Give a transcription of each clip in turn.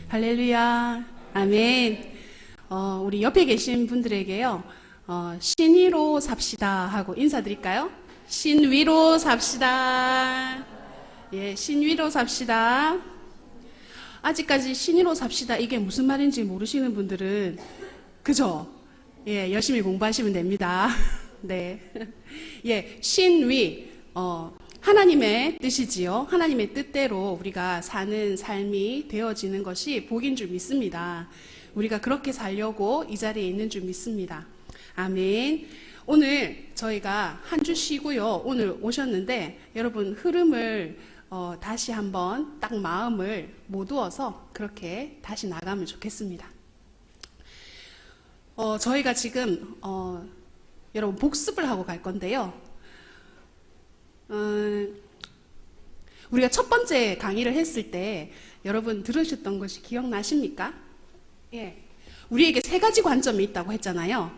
할렐루야. 아멘. 우리 옆에 계신 분들에게요, 신위로 삽시다 하고 인사드릴까요? 신위로 삽시다. 예, 신위로 삽시다. 아직까지 신위로 삽시다. 이게 무슨 말인지 모르시는 분들은, 그죠? 예, 열심히 공부하시면 됩니다. 네. 예, 신위. 하나님의 뜻이지요. 하나님의 뜻대로 우리가 사는 삶이 되어지는 것이 복인 줄 믿습니다. 우리가 그렇게 살려고 이 자리에 있는 줄 믿습니다. 아멘. 오늘 저희가 한 주 쉬고요. 오늘 오셨는데 여러분 흐름을 다시 한번 딱 마음을 모두어서 그렇게 다시 나가면 좋겠습니다. 저희가 지금 여러분 복습을 하고 갈 건데요. 우리가 첫 번째 강의를 했을 때 여러분 들으셨던 것이 기억나십니까? 예. 우리에게 세 가지 관점이 있다고 했잖아요.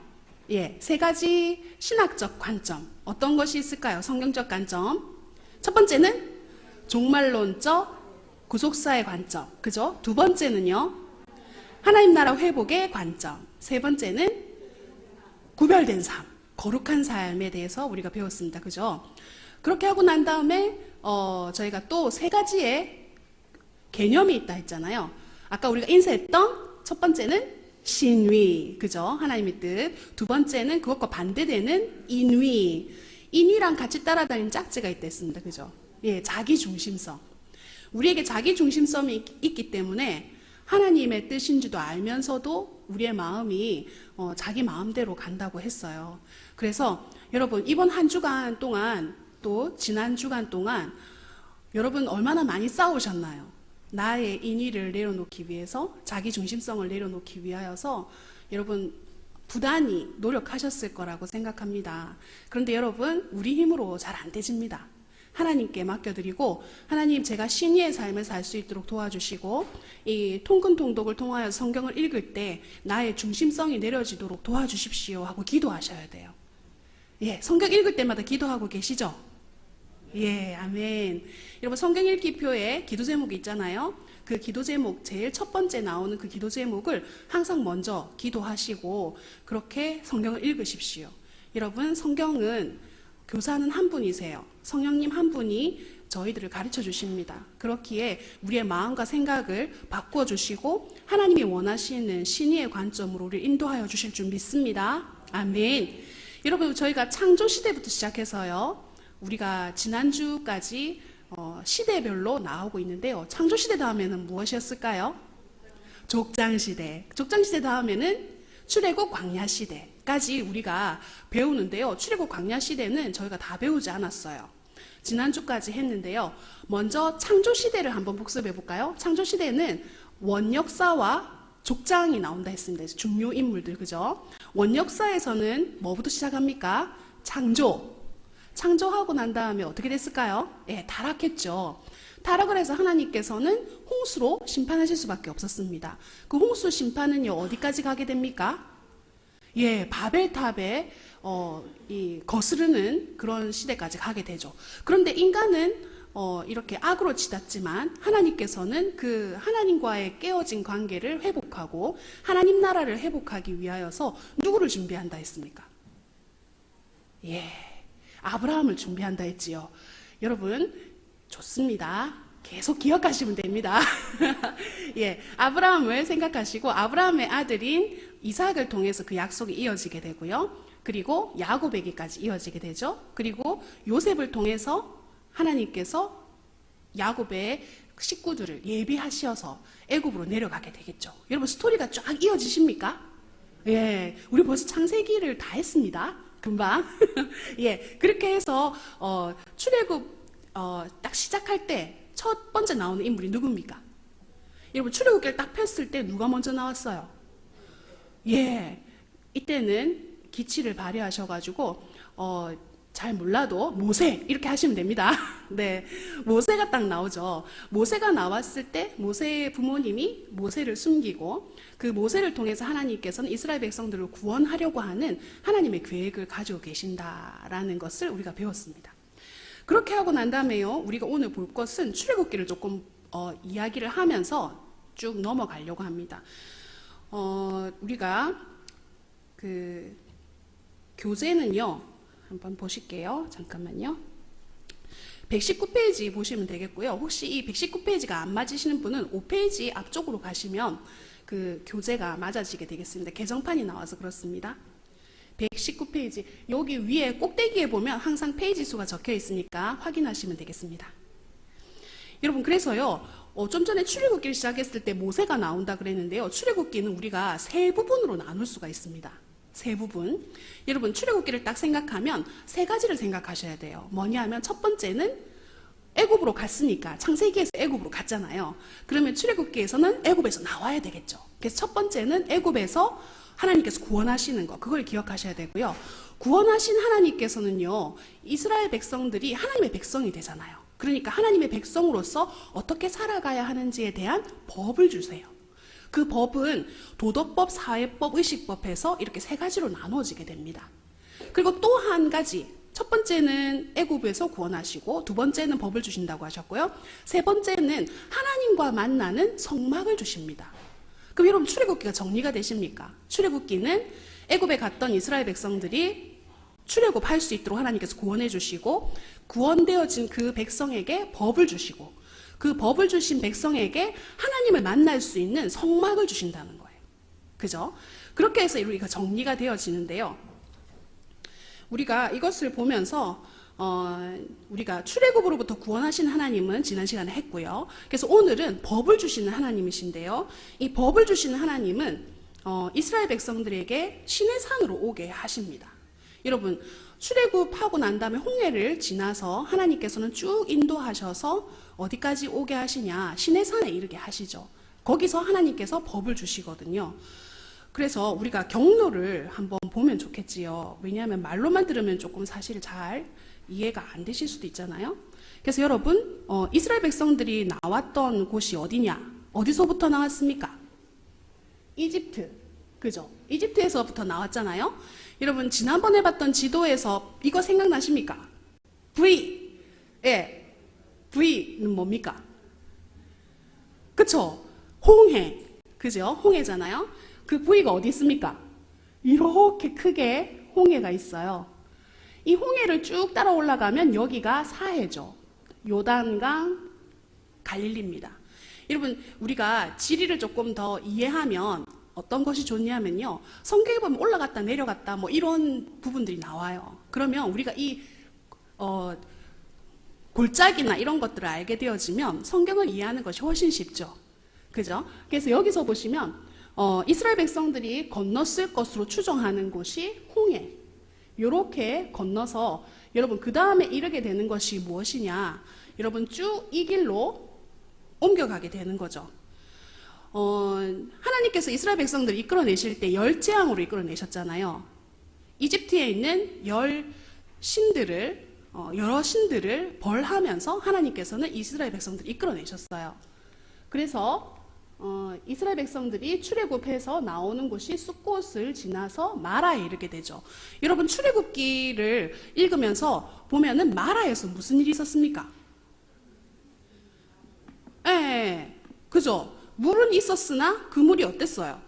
예. 세 가지 신학적 관점. 어떤 것이 있을까요? 성경적 관점. 첫 번째는 종말론적 구속사의 관점. 그죠? 두 번째는요, 하나님 나라 회복의 관점. 세 번째는 구별된 삶, 거룩한 삶에 대해서 우리가 배웠습니다. 그죠? 그렇게 하고 난 다음에 저희가 또 세 가지의 개념이 있다 했잖아요. 아까 우리가 인사했던 첫 번째는 신위, 그죠? 하나님의 뜻. 두 번째는 그것과 반대되는 인위. 인위랑 같이 따라다니는 짝지가 있다 했습니다. 그죠? 예, 자기 중심성. 우리에게 자기 중심성이 있기 때문에 하나님의 뜻인지도 알면서도 우리의 마음이 자기 마음대로 간다고 했어요. 그래서 여러분 이번 한 주간 동안 또 지난 주간 동안 여러분 얼마나 많이 싸우셨나요? 나의 인위를 내려놓기 위해서, 자기 중심성을 내려놓기 위하여서 여러분 부단히 노력하셨을 거라고 생각합니다. 그런데 여러분 우리 힘으로 잘 안 되집니다. 하나님께 맡겨드리고, 하나님 제가 신의의 삶을 살 수 있도록 도와주시고, 이 통근통독을 통하여 성경을 읽을 때 나의 중심성이 내려지도록 도와주십시오 하고 기도하셔야 돼요. 예, 성경 읽을 때마다 기도하고 계시죠? 예, 아멘. 여러분 성경 읽기표에 기도 제목이 있잖아요. 그 기도 제목 제일 첫 번째 나오는 그 기도 제목을 항상 먼저 기도하시고 그렇게 성경을 읽으십시오. 여러분 성경은 교사는 한 분이세요. 성령님 한 분이 저희들을 가르쳐 주십니다. 그렇기에 우리의 마음과 생각을 바꾸어 주시고 하나님이 원하시는 신의의 관점으로 우리를 인도하여 주실 줄 믿습니다. 아멘. 여러분 저희가 창조 시대부터 시작해서요, 우리가 지난주까지 시대별로 나오고 있는데요. 창조 시대 다음에는 무엇이었을까요? 족장 시대. 족장 시대 다음에는 출애굽 광야 시대까지 우리가 배우는데요. 출애굽 광야 시대는 저희가 다 배우지 않았어요. 지난주까지 했는데요. 먼저 창조 시대를 한번 복습해 볼까요? 창조 시대는 원역사와 족장이 나온다 했습니다. 중요 인물들, 그죠? 원역사에서는 뭐부터 시작합니까? 창조하고 난 다음에 어떻게 됐을까요? 예, 타락했죠. 타락을 해서 하나님께서는 홍수로 심판하실 수밖에 없었습니다. 그 홍수 심판은요, 어디까지 가게 됩니까? 예, 바벨탑에 이 거스르는 그런 시대까지 가게 되죠. 그런데 인간은 이렇게 악으로 치닫지만 하나님께서는 그 하나님과의 깨어진 관계를 회복하고 하나님 나라를 회복하기 위하여서 누구를 준비한다 했습니까? 예, 아브라함을 준비한다 했지요. 여러분 좋습니다. 계속 기억하시면 됩니다. 예, 아브라함을 생각하시고 아브라함의 아들인 이삭을 통해서 그 약속이 이어지게 되고요. 그리고 야곱에게까지 이어지게 되죠. 그리고 요셉을 통해서 하나님께서 야곱의 식구들을 예비하셔서 애굽으로 내려가게 되겠죠. 여러분 스토리가 쫙 이어지십니까? 예, 우리 벌써 창세기를 다 했습니다. 금방. 예, 그렇게 해서 출애굽 딱 시작할 때 첫 번째 나오는 인물이 누굽니까? 여러분 출애굽기를 딱 폈을 때 누가 먼저 나왔어요? 예, 이때는 기치를 발휘하셔가지고 잘 몰라도 모세 이렇게 하시면 됩니다. 네, 모세가 딱 나오죠. 모세가 나왔을 때 모세의 부모님이 모세를 숨기고 그 모세를 통해서 하나님께서는 이스라엘 백성들을 구원하려고 하는 하나님의 계획을 가지고 계신다라는 것을 우리가 배웠습니다. 그렇게 하고 난 다음에요, 우리가 오늘 볼 것은 출애굽기를 조금 이야기를 하면서 쭉 넘어가려고 합니다. 우리가 그 교재는요, 한번 보실게요. 잠깐만요. 119페이지 보시면 되겠고요. 혹시 이 119페이지가 안 맞으시는 분은 5페이지 앞쪽으로 가시면 그 교재가 맞아지게 되겠습니다. 개정판이 나와서 그렇습니다. 119페이지 여기 위에 꼭대기에 보면 항상 페이지 수가 적혀 있으니까 확인하시면 되겠습니다. 여러분, 그래서요, 좀 전에 출애굽기를 시작했을 때 모세가 나온다 그랬는데요. 출애굽기는 우리가 세 부분으로 나눌 수가 있습니다. 세 부분. 여러분, 출애굽기를 딱 생각하면 세 가지를 생각하셔야 돼요. 뭐냐 하면 첫 번째는 애굽으로 갔으니까, 창세기에서 애굽으로 갔잖아요. 그러면 출애굽기에서는 애굽에서 나와야 되겠죠. 그래서 첫 번째는 애굽에서 하나님께서 구원하시는 거, 그걸 기억하셔야 되고요. 구원하신 하나님께서는요, 이스라엘 백성들이 하나님의 백성이 되잖아요. 그러니까 하나님의 백성으로서 어떻게 살아가야 하는지에 대한 법을 주세요. 그 법은 도덕법, 사회법, 의식법에서 이렇게 세 가지로 나눠지게 됩니다. 그리고 또 한 가지, 첫 번째는 애굽에서 구원하시고, 두 번째는 법을 주신다고 하셨고요. 세 번째는 하나님과 만나는 성막을 주십니다. 그럼 여러분, 출애굽기가 정리가 되십니까? 출애굽기는 애굽에 갔던 이스라엘 백성들이 출애굽할 수 있도록 하나님께서 구원해 주시고, 구원되어진 그 백성에게 법을 주시고, 그 법을 주신 백성에게 하나님을 만날 수 있는 성막을 주신다는 거예요. 그죠? 그렇게 해서 우리가 정리가 되어지는데요. 우리가 이것을 보면서 우리가 출애굽으로부터 구원하신 하나님은 지난 시간에 했고요. 그래서 오늘은 법을 주시는 하나님이신데요. 이 법을 주시는 하나님은 이스라엘 백성들에게 시내 산으로 오게 하십니다. 여러분, 출애굽하고 난 다음에 홍해를 지나서 하나님께서는 쭉 인도하셔서 어디까지 오게 하시냐? 시내산에 이르게 하시죠. 거기서 하나님께서 법을 주시거든요. 그래서 우리가 경로를 한번 보면 좋겠지요. 왜냐하면 말로만 들으면 조금 사실 잘 이해가 안 되실 수도 있잖아요. 그래서 여러분, 이스라엘 백성들이 나왔던 곳이 어디냐? 어디서부터 나왔습니까? 이집트. 그죠? 이집트에서부터 나왔잖아요. 여러분, 지난번에 봤던 지도에서 이거 생각나십니까? V. 예. V는 뭡니까? 그쵸? 홍해. 그죠? 홍해잖아요. 그 V가 어디 있습니까? 이렇게 크게 홍해가 있어요. 이 홍해를 쭉 따라 올라가면 여기가 사해죠. 요단강, 갈릴리입니다. 여러분, 우리가 지리를 조금 더 이해하면 어떤 것이 좋냐면요, 성경에 보면 올라갔다 내려갔다 뭐 이런 부분들이 나와요. 그러면 우리가 이 골짜기나 이런 것들을 알게 되어지면 성경을 이해하는 것이 훨씬 쉽죠. 그죠? 그래서 여기서 보시면 이스라엘 백성들이 건넜을 것으로 추정하는 곳이 홍해. 이렇게 건너서 여러분, 그 다음에 이르게 되는 것이 무엇이냐? 여러분, 쭉 이 길로 옮겨가게 되는 거죠. 하나님께서 이스라엘 백성들을 이끌어내실 때 열 재앙으로 이끌어내셨잖아요. 이집트에 있는 여러 신들을 벌하면서 하나님께서는 이스라엘 백성들을 이끌어내셨어요. 그래서 이스라엘 백성들이 출애굽해서 나오는 곳이 숫곳을 지나서 마라에 이르게 되죠. 여러분, 출애굽기를 읽으면서 보면은 마라에서 무슨 일이 있었습니까? 예, 그죠? 물은 있었으나 그 물이 어땠어요?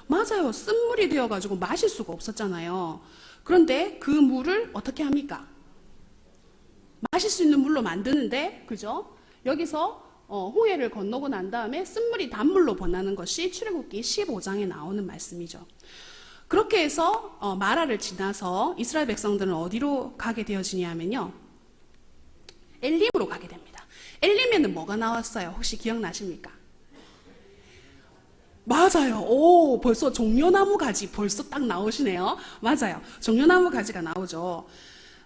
맞아요. 쓴물이 되어가지고 마실 수가 없었잖아요. 그런데 그 물을 어떻게 합니까? 마실 수 있는 물로 만드는데, 그죠? 여기서 홍해를 건너고 난 다음에 쓴물이 단물로 변하는 것이 출애굽기 15장에 나오는 말씀이죠. 그렇게 해서 마라를 지나서 이스라엘 백성들은 어디로 가게 되어지냐면요, 엘림으로 가게 됩니다. 엘림에는 뭐가 나왔어요? 혹시 기억나십니까? 맞아요. 오, 벌써 종려나무 가지 벌써 딱 나오시네요. 맞아요. 종려나무 가지가 나오죠.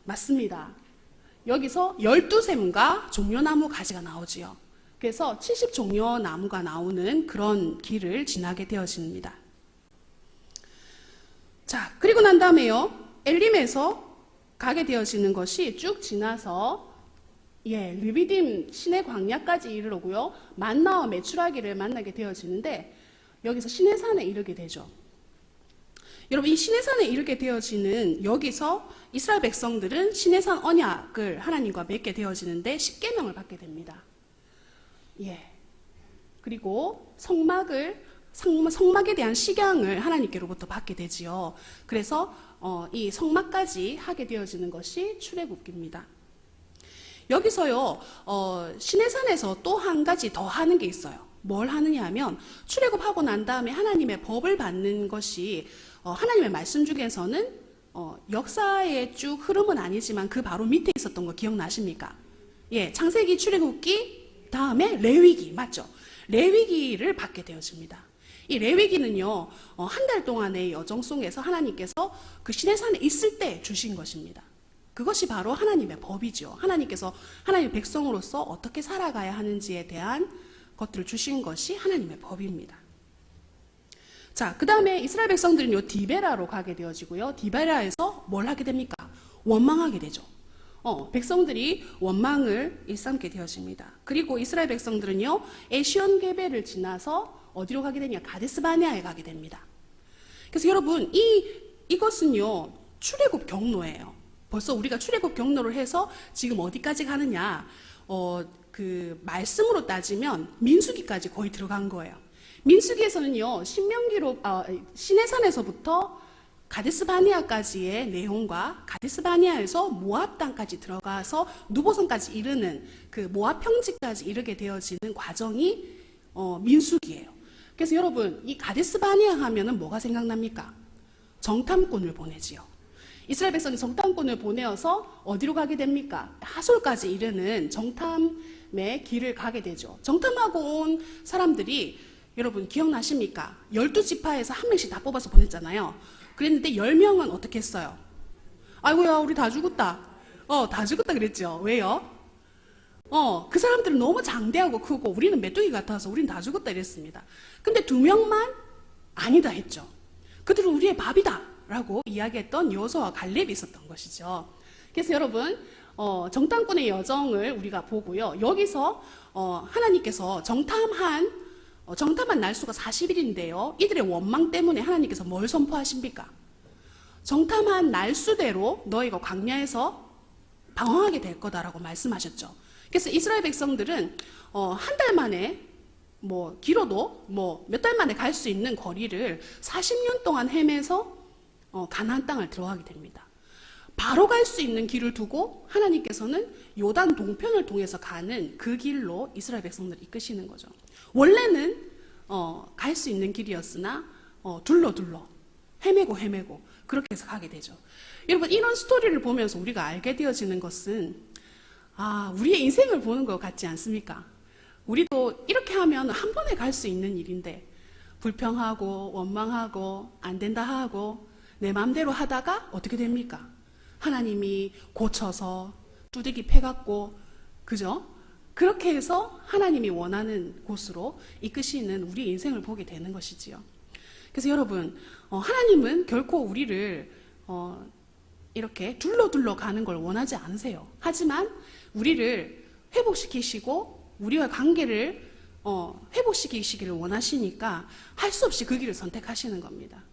맞습니다. 여기서 12샘과 종려나무 가지가 나오지요. 그래서 70종려나무가 나오는 그런 길을 지나게 되어집니다. 자, 그리고 난 다음에요, 엘림에서 가게 되어지는 것이 쭉 지나서 르비딤 시내 광야까지 이르르고요, 만나와 메추라기를 만나게 되어지는데, 여기서 시내산에 이르게 되죠. 여러분, 이 시내산에 이르게 되어지는 여기서 이스라엘 백성들은 시내산 언약을 하나님과 맺게 되어지는데 십계명을 받게 됩니다. 그리고 성막에 대한 식양을 하나님께로부터 받게 되지요. 그래서 이 성막까지 하게 되어지는 것이 출애굽기입니다. 여기서요, 시내산에서 또 한 가지 더 하는 게 있어요. 뭘 하느냐 하면, 출애굽하고 난 다음에 하나님의 법을 받는 것이, 하나님의 말씀 중에서는, 역사의 쭉 흐름은 아니지만 그 바로 밑에 있었던 거 기억나십니까? 예, 창세기, 출애굽기, 다음에 레위기, 맞죠? 레위기를 받게 되어집니다. 이 레위기는요, 한 달 동안의 여정 속에서 하나님께서 그 시내산에 있을 때 주신 것입니다. 그것이 바로 하나님의 법이죠. 하나님께서 하나님의 백성으로서 어떻게 살아가야 하는지에 대한 것들을 주신 것이 하나님의 법입니다. 자, 그 다음에 이스라엘 백성들은 디베라로 가게 되어지고요. 디베라에서 뭘 하게 됩니까? 원망하게 되죠. 백성들이 원망을 일삼게 되어집니다. 그리고 이스라엘 백성들은요, 에시온 게베를 지나서 어디로 가게 되냐? 가데스 바네아에 가게 됩니다. 그래서 여러분, 이것은요, 출애굽 경로예요. 벌써 우리가 출애굽 경로를 해서 지금 어디까지 가느냐? 그 말씀으로 따지면 민수기까지 거의 들어간 거예요. 민수기에서는요, 시내산에서부터 가데스 바네아까지의 내용과 가데스 바네아에서 모압 땅까지 들어가서 누보성까지 이르는 그 모압 평지까지 이르게 되어지는 과정이 민수기예요. 그래서 여러분, 이 가데스 바네아 하면은 뭐가 생각납니까? 정탐꾼을 보내지요. 이스라엘 백성이 정탐꾼을 보내어서 어디로 가게 됩니까? 하솔까지 이르는 정탐의 길을 가게 되죠. 정탐하고 온 사람들이 여러분 기억나십니까? 12지파에서 한 명씩 다 뽑아서 보냈잖아요. 그랬는데 10명은 어떻게 했어요? 아이고야, 우리 다 죽었다. 다 죽었다 그랬죠. 왜요? 그 사람들은 너무 장대하고 크고 우리는 메뚜기 같아서 우리는 다 죽었다 이랬습니다. 근데 2명만 아니다 했죠. 그들은 우리의 밥이다 라고 이야기했던 여호수아와 갈렙이 있었던 것이죠. 그래서 여러분, 정탐꾼의 여정을 우리가 보고요. 여기서 하나님께서 정탐한 날수가 40일인데요. 이들의 원망 때문에 하나님께서 뭘 선포하십니까? 정탐한 날수대로 너희가 광야에서 방황하게 될 거다라고 말씀하셨죠. 그래서 이스라엘 백성들은 한 달 만에 길어도 몇 달 만에 갈 수 있는 거리를 40년 동안 헤매서 가나안 땅을 들어가게 됩니다. 바로 갈 수 있는 길을 두고 하나님께서는 요단 동편을 통해서 가는 그 길로 이스라엘 백성들을 이끄시는 거죠. 원래는 갈 수 있는 길이었으나 둘러 헤매고 그렇게 해서 가게 되죠. 여러분, 이런 스토리를 보면서 우리가 알게 되어지는 것은 우리의 인생을 보는 것 같지 않습니까? 우리도 이렇게 하면 한 번에 갈 수 있는 일인데 불평하고 원망하고 안 된다 하고 내 마음대로 하다가 어떻게 됩니까? 하나님이 고쳐서 두들기 패갖고, 그죠? 그렇게 해서 하나님이 원하는 곳으로 이끄시는 우리 인생을 보게 되는 것이지요. 그래서 여러분, 하나님은 결코 우리를 이렇게 둘러 가는 걸 원하지 않으세요. 하지만 우리를 회복시키시고 우리와 관계를 회복시키시기를 원하시니까 할 수 없이 그 길을 선택하시는 겁니다.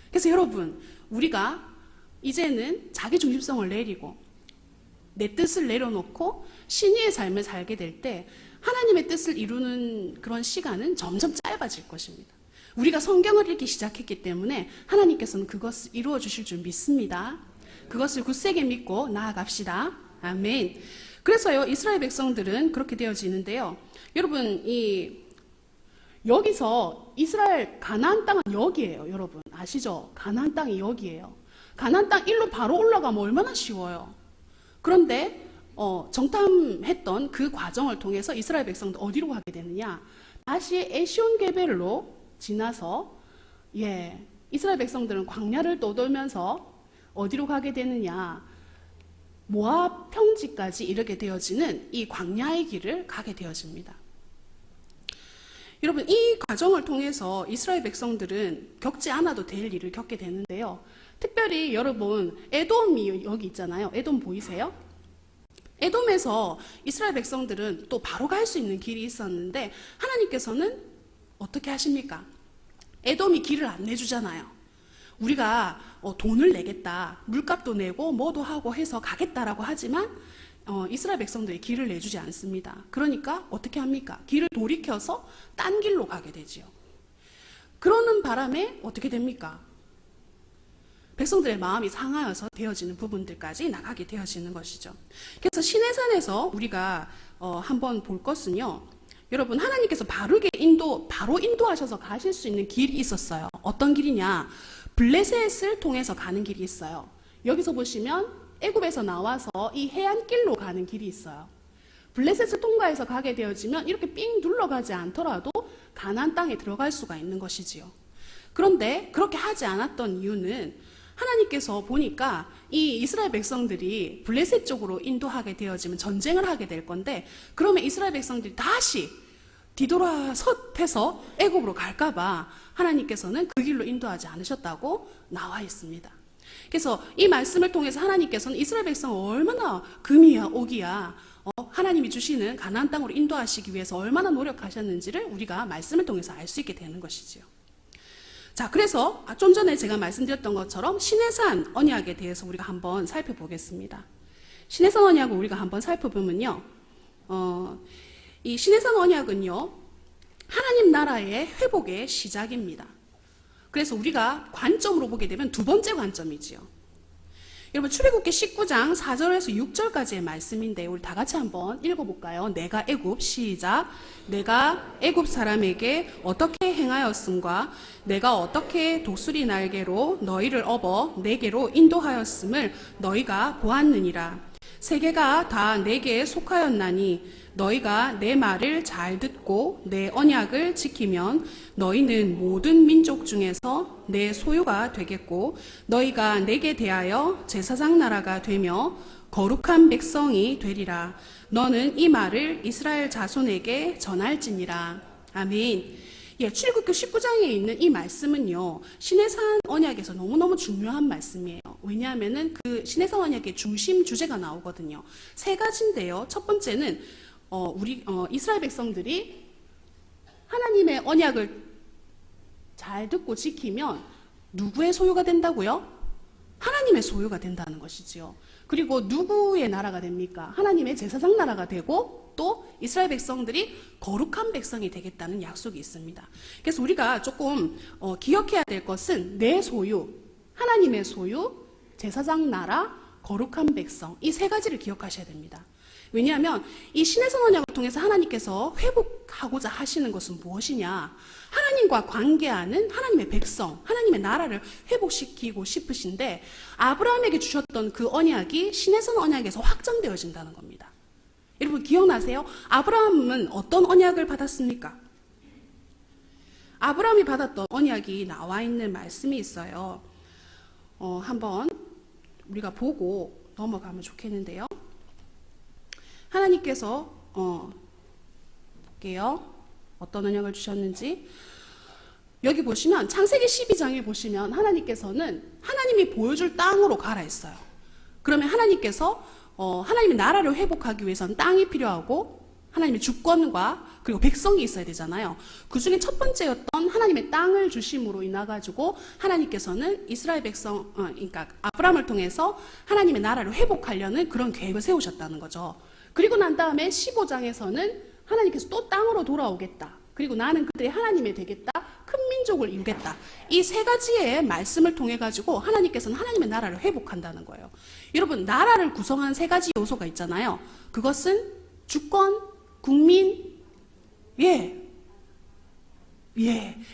그래서 여러분, 우리가 이제는 자기 중심성을 내리고 내 뜻을 내려놓고 신의의 삶을 살게 될 때 하나님의 뜻을 이루는 그런 시간은 점점 짧아질 것입니다. 우리가 성경을 읽기 시작했기 때문에 하나님께서는 그것을 이루어 주실 줄 믿습니다. 그것을 굳세게 믿고 나아갑시다. 아멘. 그래서요, 이스라엘 백성들은 그렇게 되어지는데요. 여러분, 여기서 이스라엘 가나안 땅은 여기예요. 여러분 아시죠? 가나안 땅이 여기예요. 가나안 땅 일로 바로 올라가면 얼마나 쉬워요. 그런데 정탐했던 그 과정을 통해서 이스라엘 백성들 어디로 가게 되느냐? 다시 에시온 게벨로 지나서 이스라엘 백성들은 광야를 떠돌면서 어디로 가게 되느냐? 모압 평지까지 이르게 되어지는 이 광야의 길을 가게 되어집니다. 여러분, 이 과정을 통해서 이스라엘 백성들은 겪지 않아도 될 일을 겪게 되는데요. 특별히 여러분, 에돔이 여기 있잖아요. 에돔 보이세요? 에돔에서 이스라엘 백성들은 또 바로 갈 수 있는 길이 있었는데 하나님께서는 어떻게 하십니까? 에돔이 길을 안 내주잖아요. 우리가 돈을 내겠다, 물값도 내고 뭐도 하고 해서 가겠다라고 하지만 이스라엘 백성들이 길을 내주지 않습니다. 그러니까 어떻게 합니까? 길을 돌이켜서 딴 길로 가게 되지요. 그러는 바람에 어떻게 됩니까? 백성들의 마음이 상하여서 되어지는 부분들까지 나가게 되어지는 것이죠. 그래서 시내산에서 우리가 한번 볼 것은요. 여러분, 하나님께서 바로 인도하셔서 가실 수 있는 길이 있었어요. 어떤 길이냐? 블레셋을 통해서 가는 길이 있어요. 여기서 보시면 애굽에서 나와서 이 해안길로 가는 길이 있어요. 블레셋을 통과해서 가게 되어지면 이렇게 삥 둘러가지 않더라도 가나안 땅에 들어갈 수가 있는 것이지요. 그런데 그렇게 하지 않았던 이유는 하나님께서 보니까 이 이스라엘 백성들이 블레셋 쪽으로 인도하게 되어지면 전쟁을 하게 될 건데, 그러면 이스라엘 백성들이 다시 뒤돌아서해서 애굽으로 갈까봐 하나님께서는 그 길로 인도하지 않으셨다고 나와 있습니다. 그래서 이 말씀을 통해서 하나님께서는 이스라엘 백성을 얼마나 금이야 오기야 하나님이 주시는 가나안 땅으로 인도하시기 위해서 얼마나 노력하셨는지를 우리가 말씀을 통해서 알 수 있게 되는 것이지요. 자, 그래서 좀 전에 제가 말씀드렸던 것처럼 시내산 언약에 대해서 우리가 한번 살펴보겠습니다. 시내산 언약을 우리가 한번 살펴보면요, 이 시내산 언약은요, 하나님 나라의 회복의 시작입니다. 그래서 우리가 관점으로 보게 되면 두 번째 관점이지요. 여러분, 출애굽기 19장 4절에서 6절까지의 말씀인데 우리 다 같이 한번 읽어볼까요? 내가 애굽, 시작. 내가 애굽 사람에게 어떻게 행하였음과 내가 어떻게 독수리 날개로 너희를 업어 내게로 인도하였음을 너희가 보았느니라. 세계가 다 내게 속하였나니 너희가 내 말을 잘 듣고 내 언약을 지키면 너희는 모든 민족 중에서 내 소유가 되겠고 너희가 내게 대하여 제사장 나라가 되며 거룩한 백성이 되리라. 너는 이 말을 이스라엘 자손에게 전할지니라. 아멘. 예, 출애굽기 19장에 있는 이 말씀은요, 시내산 언약에서 너무너무 중요한 말씀이에요. 왜냐하면은 그 시내산 언약의 중심 주제가 나오거든요. 세 가지인데요. 첫 번째는 이스라엘 백성들이 하나님의 언약을 잘 듣고 지키면 누구의 소유가 된다고요? 하나님의 소유가 된다는 것이지요. 그리고 누구의 나라가 됩니까? 하나님의 제사장 나라가 되고 또 이스라엘 백성들이 거룩한 백성이 되겠다는 약속이 있습니다. 그래서 우리가 조금 기억해야 될 것은 내 소유, 하나님의 소유, 제사장 나라, 거룩한 백성, 이 세 가지를 기억하셔야 됩니다. 왜냐하면 이 시내산 언약을 통해서 하나님께서 회복하고자 하시는 것은 무엇이냐? 하나님과 관계하는 하나님의 백성, 하나님의 나라를 회복시키고 싶으신데 아브라함에게 주셨던 그 언약이 시내산 언약에서 확정되어진다는 겁니다. 여러분 기억나세요? 아브라함은 어떤 언약을 받았습니까? 아브라함이 받았던 언약이 나와 있는 말씀이 있어요. 한번 우리가 보고 넘어가면 좋겠는데요. 하나님께서 볼게요. 어떤 언약을 주셨는지. 여기 보시면 창세기 12장에 보시면 하나님께서는 하나님이 보여줄 땅으로 가라 했어요. 그러면 하나님께서 하나님의 나라를 회복하기 위해서는 땅이 필요하고 하나님의 주권과 그리고 백성이 있어야 되잖아요. 그 중에 첫 번째였던 하나님의 땅을 주심으로 인해가지고 하나님께서는 이스라엘 백성, 그러니까 아브라함을 통해서 하나님의 나라를 회복하려는 그런 계획을 세우셨다는 거죠. 그리고 난 다음에 15장에서는 하나님께서 또 땅으로 돌아오겠다. 그리고 나는 그들의 하나님이 되겠다. 큰 민족을 이루겠다. 이 세 가지의 말씀을 통해 가지고 하나님께서는 하나님의 나라를 회복한다는 거예요. 여러분, 나라를 구성하는 세 가지 요소가 있잖아요. 그것은 주권, 국민,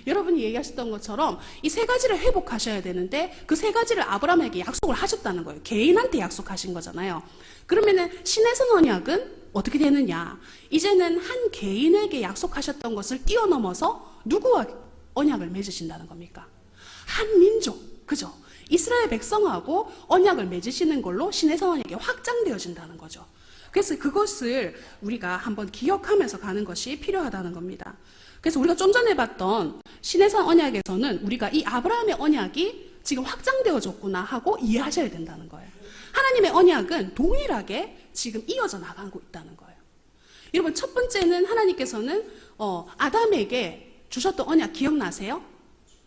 여러분이 얘기하셨던 것처럼 이 세 가지를 회복하셔야 되는데 그 세 가지를 아브라함에게 약속을 하셨다는 거예요. 개인한테 약속하신 거잖아요. 그러면은 시내산 언약은 어떻게 되느냐? 이제는 한 개인에게 약속하셨던 것을 뛰어넘어서 누구와 언약을 맺으신다는 겁니까? 한 민족, 그죠? 이스라엘 백성하고 언약을 맺으시는 걸로 시내산 언약이 확장되어진다는 거죠. 그래서 그것을 우리가 한번 기억하면서 가는 것이 필요하다는 겁니다. 그래서 우리가 좀 전에 봤던 시내산 언약에서는 우리가 이 아브라함의 언약이 지금 확장되어졌구나 하고 이해하셔야 된다는 거예요. 하나님의 언약은 동일하게 지금 이어져 나가고 있다는 거예요. 여러분, 첫 번째는 하나님께서는 아담에게 주셨던 언약 기억나세요?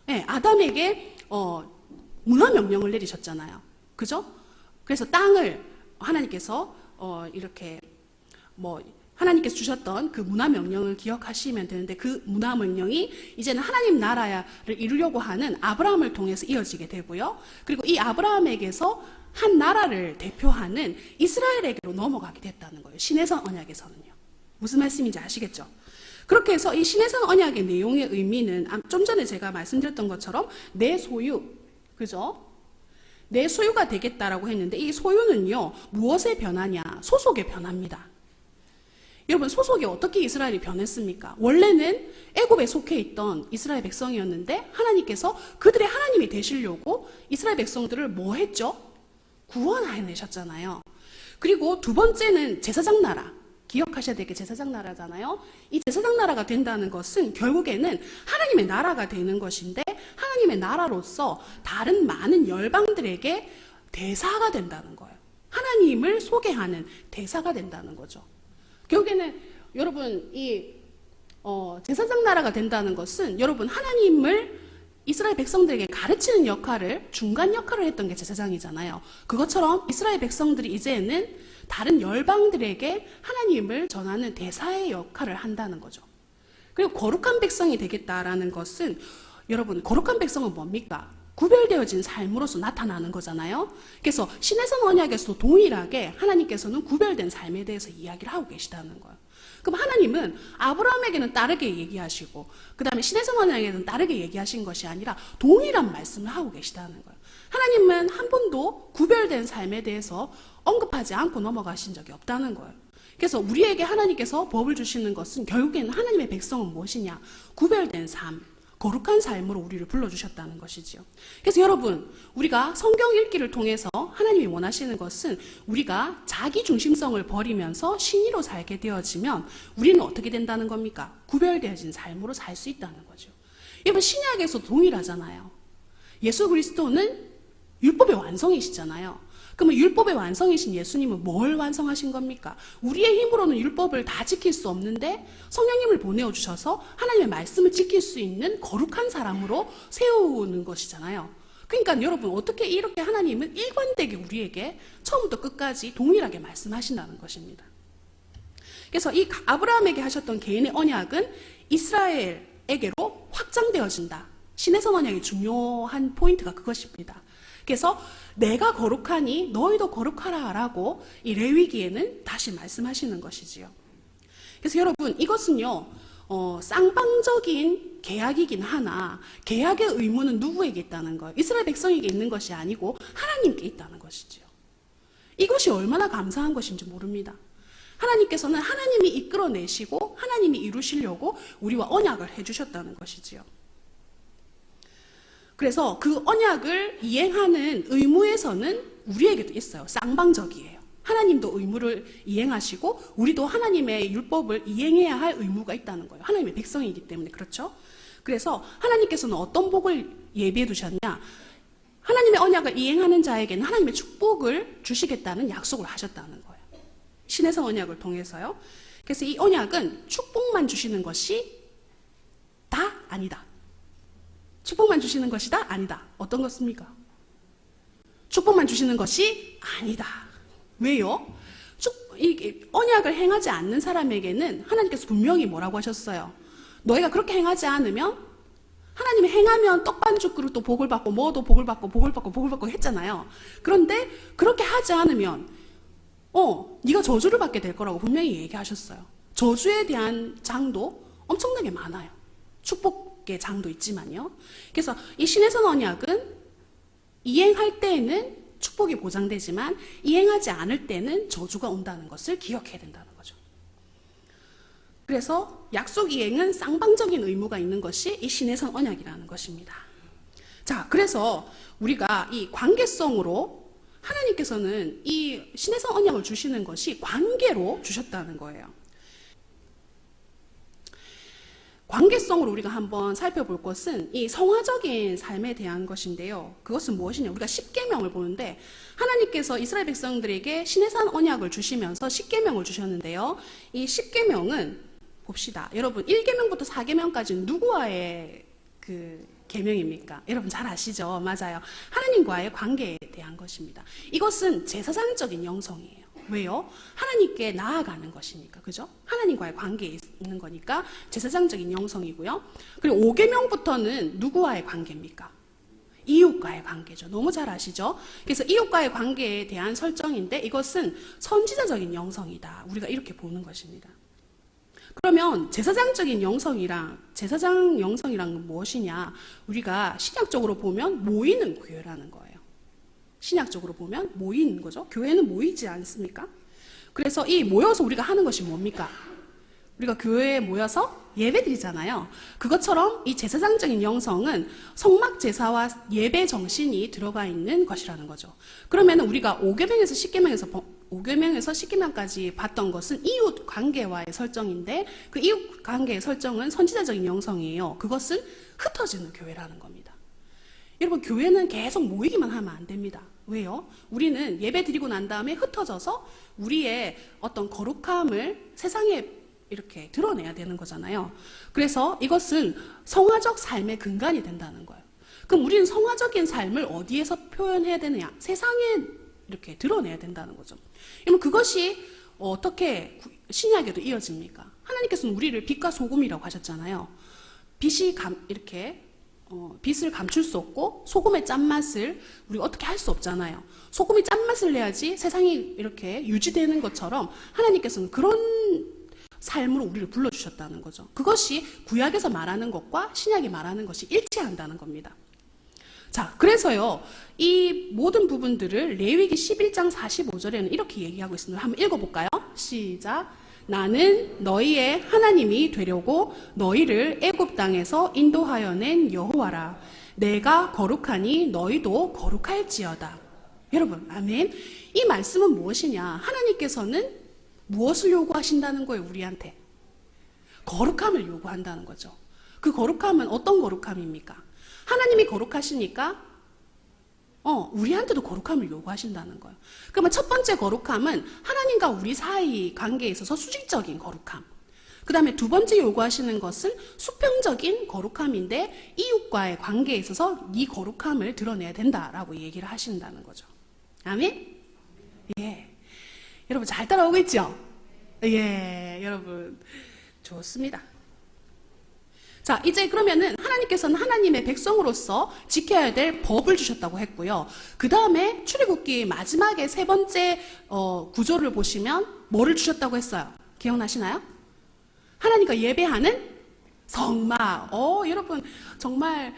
네, 아담에게 문화 명령을 내리셨잖아요. 그죠? 그래서 땅을 하나님께서 이렇게 뭐 하나님께서 주셨던 그 문화 명령을 기억하시면 되는데, 그 문화 명령이 이제는 하나님 나라를 이루려고 하는 아브라함을 통해서 이어지게 되고요. 그리고 이 아브라함에게서 한 나라를 대표하는 이스라엘에게로 넘어가게 됐다는 거예요. 신해성 언약에서는요. 무슨 말씀인지 아시겠죠? 그렇게 해서 이 신해성 언약의 내용의 의미는 좀 전에 제가 말씀드렸던 것처럼 내 소유, 그죠? 내 소유가 되겠다라고 했는데, 이 소유는요, 무엇에 변하냐? 소속에 변합니다. 여러분, 소속이 어떻게 이스라엘이 변했습니까? 원래는 애굽에 속해 있던 이스라엘 백성이었는데 하나님께서 그들의 하나님이 되시려고 이스라엘 백성들을 뭐 했죠? 구원해내셨잖아요. 그리고 두 번째는 제사장 나라. 기억하셔야 될 게 제사장 나라잖아요. 이 제사장 나라가 된다는 것은 결국에는 하나님의 나라가 되는 것인데, 하나님의 나라로서 다른 많은 열방들에게 대사가 된다는 거예요. 하나님을 소개하는 대사가 된다는 거죠. 결국에는 여러분, 이 제사장 나라가 된다는 것은 여러분, 하나님을 이스라엘 백성들에게 가르치는 역할을, 중간 역할을 했던 게 제사장이잖아요. 그것처럼 이스라엘 백성들이 이제는 다른 열방들에게 하나님을 전하는 대사의 역할을 한다는 거죠. 그리고 거룩한 백성이 되겠다라는 것은, 여러분, 거룩한 백성은 뭡니까? 구별되어진 삶으로서 나타나는 거잖아요. 그래서 신해성 언약에서도 동일하게 하나님께서는 구별된 삶에 대해서 이야기를 하고 계시다는 거예요. 그럼 하나님은 아브라함에게는 다르게 얘기하시고, 그 다음에 신해성 언약에는 다르게 얘기하신 것이 아니라 동일한 말씀을 하고 계시다는 거예요. 하나님은 한 번도 구별된 삶에 대해서 언급하지 않고 넘어가신 적이 없다는 거예요. 그래서 우리에게 하나님께서 법을 주시는 것은 결국에는 하나님의 백성은 무엇이냐? 구별된 삶, 거룩한 삶으로 우리를 불러주셨다는 것이지요. 그래서 여러분, 우리가 성경 읽기를 통해서 하나님이 원하시는 것은 우리가 자기 중심성을 버리면서 신의로 살게 되어지면 우리는 어떻게 된다는 겁니까? 구별되어진 삶으로 살 수 있다는 거죠. 여러분, 신약에서 동일하잖아요. 예수 그리스도는 율법의 완성이시잖아요. 그러면 율법의 완성이신 예수님은 뭘 완성하신 겁니까? 우리의 힘으로는 율법을 다 지킬 수 없는데 성령님을 보내주셔서 하나님의 말씀을 지킬 수 있는 거룩한 사람으로 세우는 것이잖아요. 그러니까 여러분, 어떻게 이렇게 하나님은 일관되게 우리에게 처음부터 끝까지 동일하게 말씀하신다는 것입니다. 그래서 이 아브라함에게 하셨던 개인의 언약은 이스라엘에게로 확장되어진다. 신해성 언약의 중요한 포인트가 그것입니다. 그래서 내가 거룩하니 너희도 거룩하라 라고 이 레위기에는 다시 말씀하시는 것이지요. 그래서 여러분, 이것은요, 쌍방적인 계약이긴 하나 계약의 의무는 누구에게 있다는 거예요? 이스라엘 백성에게 있는 것이 아니고 하나님께 있다는 것이지요. 이것이 얼마나 감사한 것인지 모릅니다. 하나님께서는 하나님이 이끌어내시고 하나님이 이루시려고 우리와 언약을 해주셨다는 것이지요. 그래서 그 언약을 이행하는 의무에서는 우리에게도 있어요. 쌍방적이에요. 하나님도 의무를 이행하시고 우리도 하나님의 율법을 이행해야 할 의무가 있다는 거예요. 하나님의 백성이기 때문에. 그렇죠? 그래서 하나님께서는 어떤 복을 예비해 두셨냐? 하나님의 언약을 이행하는 자에게는 하나님의 축복을 주시겠다는 약속을 하셨다는 거예요. 신해성 언약을 통해서요. 그래서 이 언약은 축복만 주시는 것이 다 아니다. 축복만 주시는 것이다? 아니다. 어떤 것입니까? 축복만 주시는 것이 아니다. 왜요? 이 언약을 행하지 않는 사람에게는 하나님께서 분명히 뭐라고 하셨어요? 너희가 그렇게 행하지 않으면, 하나님이 행하면 떡반죽 그릇도 복을 받고 뭐도 복을 받고 복을 받고 복을 받고 했잖아요. 그런데 그렇게 하지 않으면 네가 저주를 받게 될 거라고 분명히 얘기하셨어요. 저주에 대한 장도 엄청나게 많아요. 축복의 장도 있지만요. 그래서 이 신해성 언약은 이행할 때에는 축복이 보장되지만 이행하지 않을 때는 저주가 온다는 것을 기억해야 된다는 거죠. 그래서 약속 이행은 쌍방적인 의무가 있는 것이 이 신해성 언약이라는 것입니다. 자, 그래서 우리가 이 관계성으로 하나님께서는 이 신해성 언약을 주시는 것이 관계로 주셨다는 거예요. 관계성으로 우리가 한번 살펴볼 것은 이 성화적인 삶에 대한 것인데요. 그것은 무엇이냐? 우리가 십계명을 보는데 하나님께서 이스라엘 백성들에게 신해성 언약을 주시면서 십계명을 주셨는데요. 이 십계명은 봅시다. 여러분, 1계명부터 4계명까지는 누구와의 그 계명입니까? 여러분 잘 아시죠? 맞아요. 하나님과의 관계에 대한 것입니다. 이것은 제사장적인 영성이에요. 왜요? 하나님께 나아가는 것이니까. 그죠? 하나님과의 관계에 있는 거니까 제사장적인 영성이고요. 그리고 5계명부터는 누구와의 관계입니까? 이웃과의 관계죠. 너무 잘 아시죠? 그래서 이웃과의 관계에 대한 설정인데 이것은 선지자적인 영성이다. 우리가 이렇게 보는 것입니다. 그러면 제사장 영성이란 무엇이냐? 우리가 신약적으로 보면 모이는 교회라는 거예요. 신약적으로 보면 모이는 거죠. 교회는 모이지 않습니까? 그래서 이 모여서 우리가 하는 것이 뭡니까? 우리가 교회에 모여서 예배 드리잖아요. 그것처럼 이 제사장적인 영성은 성막 제사와 예배 정신이 들어가 있는 것이라는 거죠. 그러면 우리가 5계명에서 10계명까지 봤던 것은 이웃 관계와의 설정인데 그 이웃 관계의 설정은 선지자적인 영성이에요. 그것은 흩어지는 교회라는 겁니다. 여러분, 교회는 계속 모이기만 하면 안 됩니다. 왜요? 우리는 예배 드리고 난 다음에 흩어져서 우리의 어떤 거룩함을 세상에 이렇게 드러내야 되는 거잖아요. 그래서 이것은 성화적 삶의 근간이 된다는 거예요. 그럼 우리는 성화적인 삶을 어디에서 표현해야 되느냐? 세상에 이렇게 드러내야 된다는 거죠. 그럼 그것이 어떻게 신약에도 이어집니까? 하나님께서는 우리를 빛과 소금이라고 하셨잖아요. 빛을 감출 수 없고 소금의 짠맛을 우리가 어떻게 할 수 없잖아요. 소금이 짠맛을 내야지 세상이 이렇게 유지되는 것처럼 하나님께서는 그런 삶으로 우리를 불러주셨다는 거죠. 그것이 구약에서 말하는 것과 신약이 말하는 것이 일치한다는 겁니다. 자, 그래서요, 이 모든 부분들을 레위기 11장 45절에는 이렇게 얘기하고 있습니다. 한번 읽어볼까요? 시작. 나는 너희의 하나님이 되려고 너희를 애굽 땅에서 인도하여 낸 여호와라. 내가 거룩하니 너희도 거룩할지어다. 여러분, 아멘. 이 말씀은 무엇이냐? 하나님께서는 무엇을 요구하신다는 거예요, 우리한테? 거룩함을 요구한다는 거죠. 그 거룩함은 어떤 거룩함입니까? 하나님이 거룩하시니까 우리한테도 거룩함을 요구하신다는 거예요. 그러면 첫 번째 거룩함은 하나님과 우리 사이 관계에 있어서 수직적인 거룩함. 그 다음에 두 번째 요구하시는 것은 수평적인 거룩함인데 이웃과의 관계에 있어서 이 거룩함을 드러내야 된다라고 얘기를 하신다는 거죠. 아멘? 예. 여러분 잘 따라오고 있죠? 예, 여러분 좋습니다. 자, 이제 그러면은 하나님께서는 하나님의 백성으로서 지켜야 될 법을 주셨다고 했고요. 그 다음에 출애굽기 마지막에 세 번째 구조를 보시면 뭐를 주셨다고 했어요? 기억나시나요? 하나님과 예배하는 성막. 여러분 정말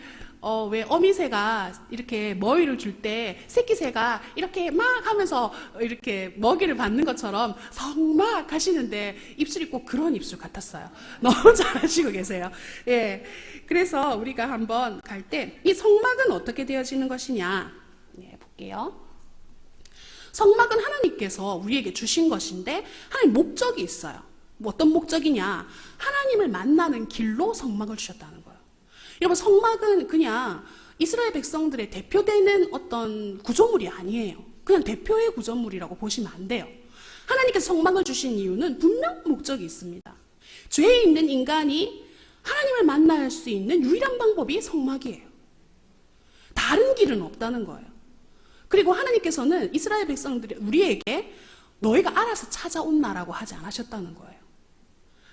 왜 어미새가 이렇게 먹이를 줄 때 새끼새가 이렇게 막 하면서 이렇게 먹이를 받는 것처럼 성막 하시는데 입술이 꼭 그런 입술 같았어요. 너무 잘하시고 계세요. 예. 그래서 우리가 한번 갈 때 이 성막은 어떻게 되어지는 것이냐? 예, 볼게요. 성막은 하나님께서 우리에게 주신 것인데 하나님 목적이 있어요. 뭐 어떤 목적이냐? 하나님을 만나는 길로 성막을 주셨다는 거예요. 여러분, 성막은 그냥 이스라엘 백성들의 대표되는 어떤 구조물이 아니에요. 그냥 대표의 구조물이라고 보시면 안 돼요. 하나님께서 성막을 주신 이유는 분명 목적이 있습니다. 죄에 있는 인간이 하나님을 만날 수 있는 유일한 방법이 성막이에요. 다른 길은 없다는 거예요. 그리고 하나님께서는 이스라엘 백성들이 우리에게 너희가 알아서 찾아온나라고 하지 않으셨다는 거예요.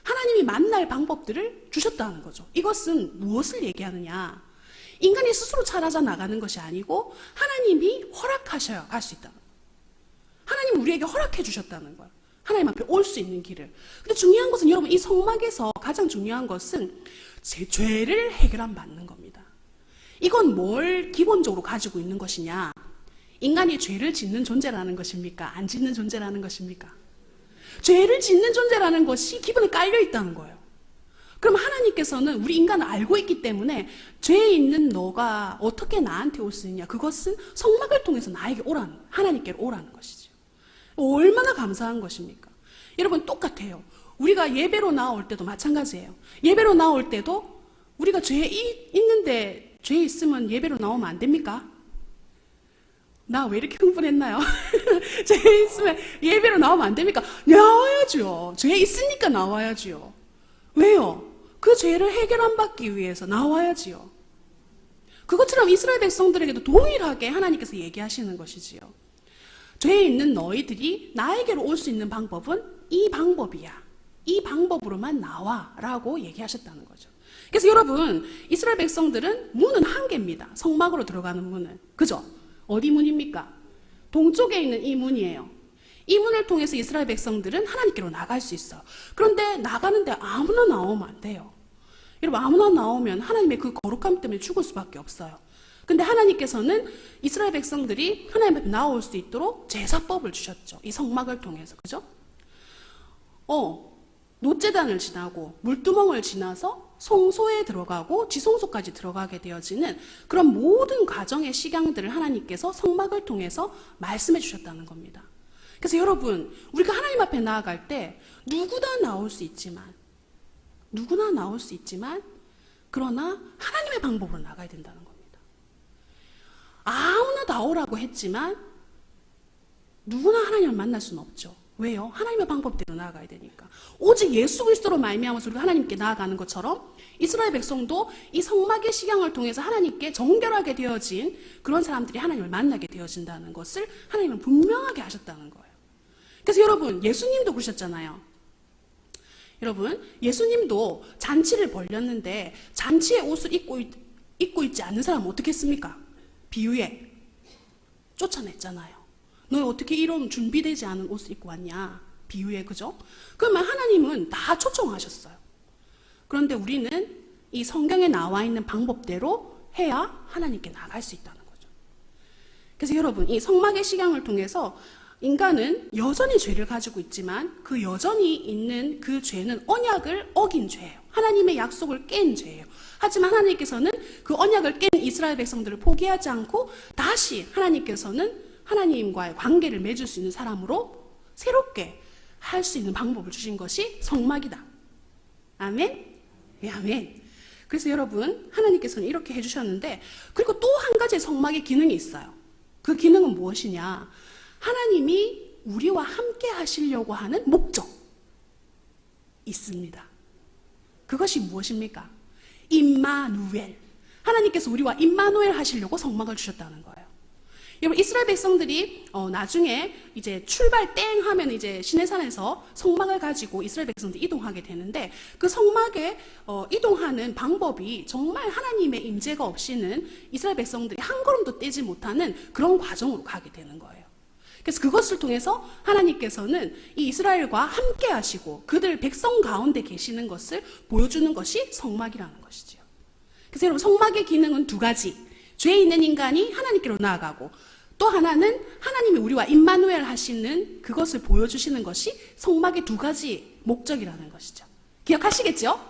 하나님이 만날 방법들을 주셨다는 거죠. 이것은 무엇을 얘기하느냐? 인간이 스스로 찾아 나가는 것이 아니고 하나님이 허락하셔야 갈 수 있다. 하나님 우리에게 허락해 주셨다는 거예요. 하나님 앞에 올 수 있는 길을. 근데 중요한 것은 여러분, 이 성막에서 가장 중요한 것은 죄를 해결함 받는 겁니다. 이건 뭘 기본적으로 가지고 있는 것이냐? 인간이 죄를 짓는 존재라는 것입니까? 안 짓는 존재라는 것입니까? 죄를 짓는 존재라는 것이 기본에 깔려 있다는 거예요. 그럼 하나님께서는 우리 인간을 알고 있기 때문에 죄에 있는 너가 어떻게 나한테 올 수 있냐? 그것은 성막을 통해서 나에게 오라는, 하나님께로 오라는 것이죠. 얼마나 감사한 것입니까? 여러분 똑같아요. 우리가 예배로 나올 때도 마찬가지예요. 예배로 나올 때도 우리가 죄에 있는데 죄 있으면 예배로 나오면 안 됩니까? 나 왜 이렇게 흥분했나요? 죄 있으면 예배로 나오면 안 됩니까? 나와야죠. 죄 있으니까 나와야지요. 왜요? 그 죄를 해결함 받기 위해서 나와야지요. 그것처럼 이스라엘 백성들에게도 동일하게 하나님께서 얘기하시는 것이지요. 죄에 있는 너희들이 나에게로 올 수 있는 방법은 이 방법이야. 이 방법으로만 나와 라고 얘기하셨다는 거죠. 그래서 여러분, 이스라엘 백성들은 문은 한 개입니다. 성막으로 들어가는 문은. 그죠? 어디 문입니까? 동쪽에 있는 이 문이에요. 이 문을 통해서 이스라엘 백성들은 하나님께로 나갈 수 있어요. 그런데 나가는데 아무나 나오면 안 돼요. 여러분, 아무나 나오면 하나님의 그 거룩함 때문에 죽을 수밖에 없어요. 근데 하나님께서는 이스라엘 백성들이 하나님 앞에 나올 수 있도록 제사법을 주셨죠. 이 성막을 통해서. 그죠? 노제단을 지나고 물두멍을 지나서 성소에 들어가고 지성소까지 들어가게 되어지는 그런 모든 과정의 식양들을 하나님께서 성막을 통해서 말씀해 주셨다는 겁니다. 그래서 여러분, 우리가 하나님 앞에 나아갈 때 누구나 나올 수 있지만 그러나 하나님의 방법으로 나가야 된다는 겁니다. 아무나 나오라고 했지만 누구나 하나님을 만날 수는 없죠. 왜요? 하나님의 방법대로 나아가야 되니까. 오직 예수 그리스도로 말미암아서 우리가 하나님께 나아가는 것처럼 이스라엘 백성도 이 성막의 식양을 통해서 하나님께 정결하게 되어진 그런 사람들이 하나님을 만나게 되어진다는 것을 하나님은 분명하게 하셨다는 거예요. 그래서 여러분, 예수님도 그러셨잖아요. 여러분, 예수님도 잔치를 벌렸는데 잔치의 옷을 입고 있지 않는 사람은 어떻게 했습니까? 비유에 쫓아냈잖아요. 너 어떻게 이런 준비되지 않은 옷을 입고 왔냐? 비유에. 그죠? 그러면 하나님은 다 초청하셨어요. 그런데 우리는 이 성경에 나와 있는 방법대로 해야 하나님께 나갈 수 있다는 거죠. 그래서 여러분, 이 성막의 식양을 통해서 인간은 여전히 죄를 가지고 있지만 그 여전히 있는 그 죄는 언약을 어긴 죄예요. 하나님의 약속을 깬 죄예요. 하지만 하나님께서는 그 언약을 깬 이스라엘 백성들을 포기하지 않고 다시 하나님께서는 하나님과의 관계를 맺을 수 있는 사람으로 새롭게 할 수 있는 방법을 주신 것이 성막이다. 아멘? 예, 아멘. 그래서 여러분, 하나님께서는 이렇게 해주셨는데, 그리고 또 한 가지 성막의 기능이 있어요. 그 기능은 무엇이냐? 하나님이 우리와 함께 하시려고 하는 목적 있습니다. 그것이 무엇입니까? 임마누엘. 하나님께서 우리와 임마누엘 하시려고 성막을 주셨다는 거예요. 여러분, 이스라엘 백성들이 나중에 이제 출발 땡 하면 이제 시내산에서 성막을 가지고 이스라엘 백성들이 이동하게 되는데, 그 성막에 이동하는 방법이 정말 하나님의 임재가 없이는 이스라엘 백성들이 한 걸음도 떼지 못하는 그런 과정으로 가게 되는 거예요. 그래서 그것을 통해서 하나님께서는 이 이스라엘과 함께 하시고 그들 백성 가운데 계시는 것을 보여주는 것이 성막이라는 것이죠. 그래서 여러분, 성막의 기능은 두 가지. 죄 있는 인간이 하나님께로 나아가고, 또 하나는 하나님이 우리와 임마누엘 하시는 그것을 보여주시는 것이 성막의 두 가지 목적이라는 것이죠. 기억하시겠죠?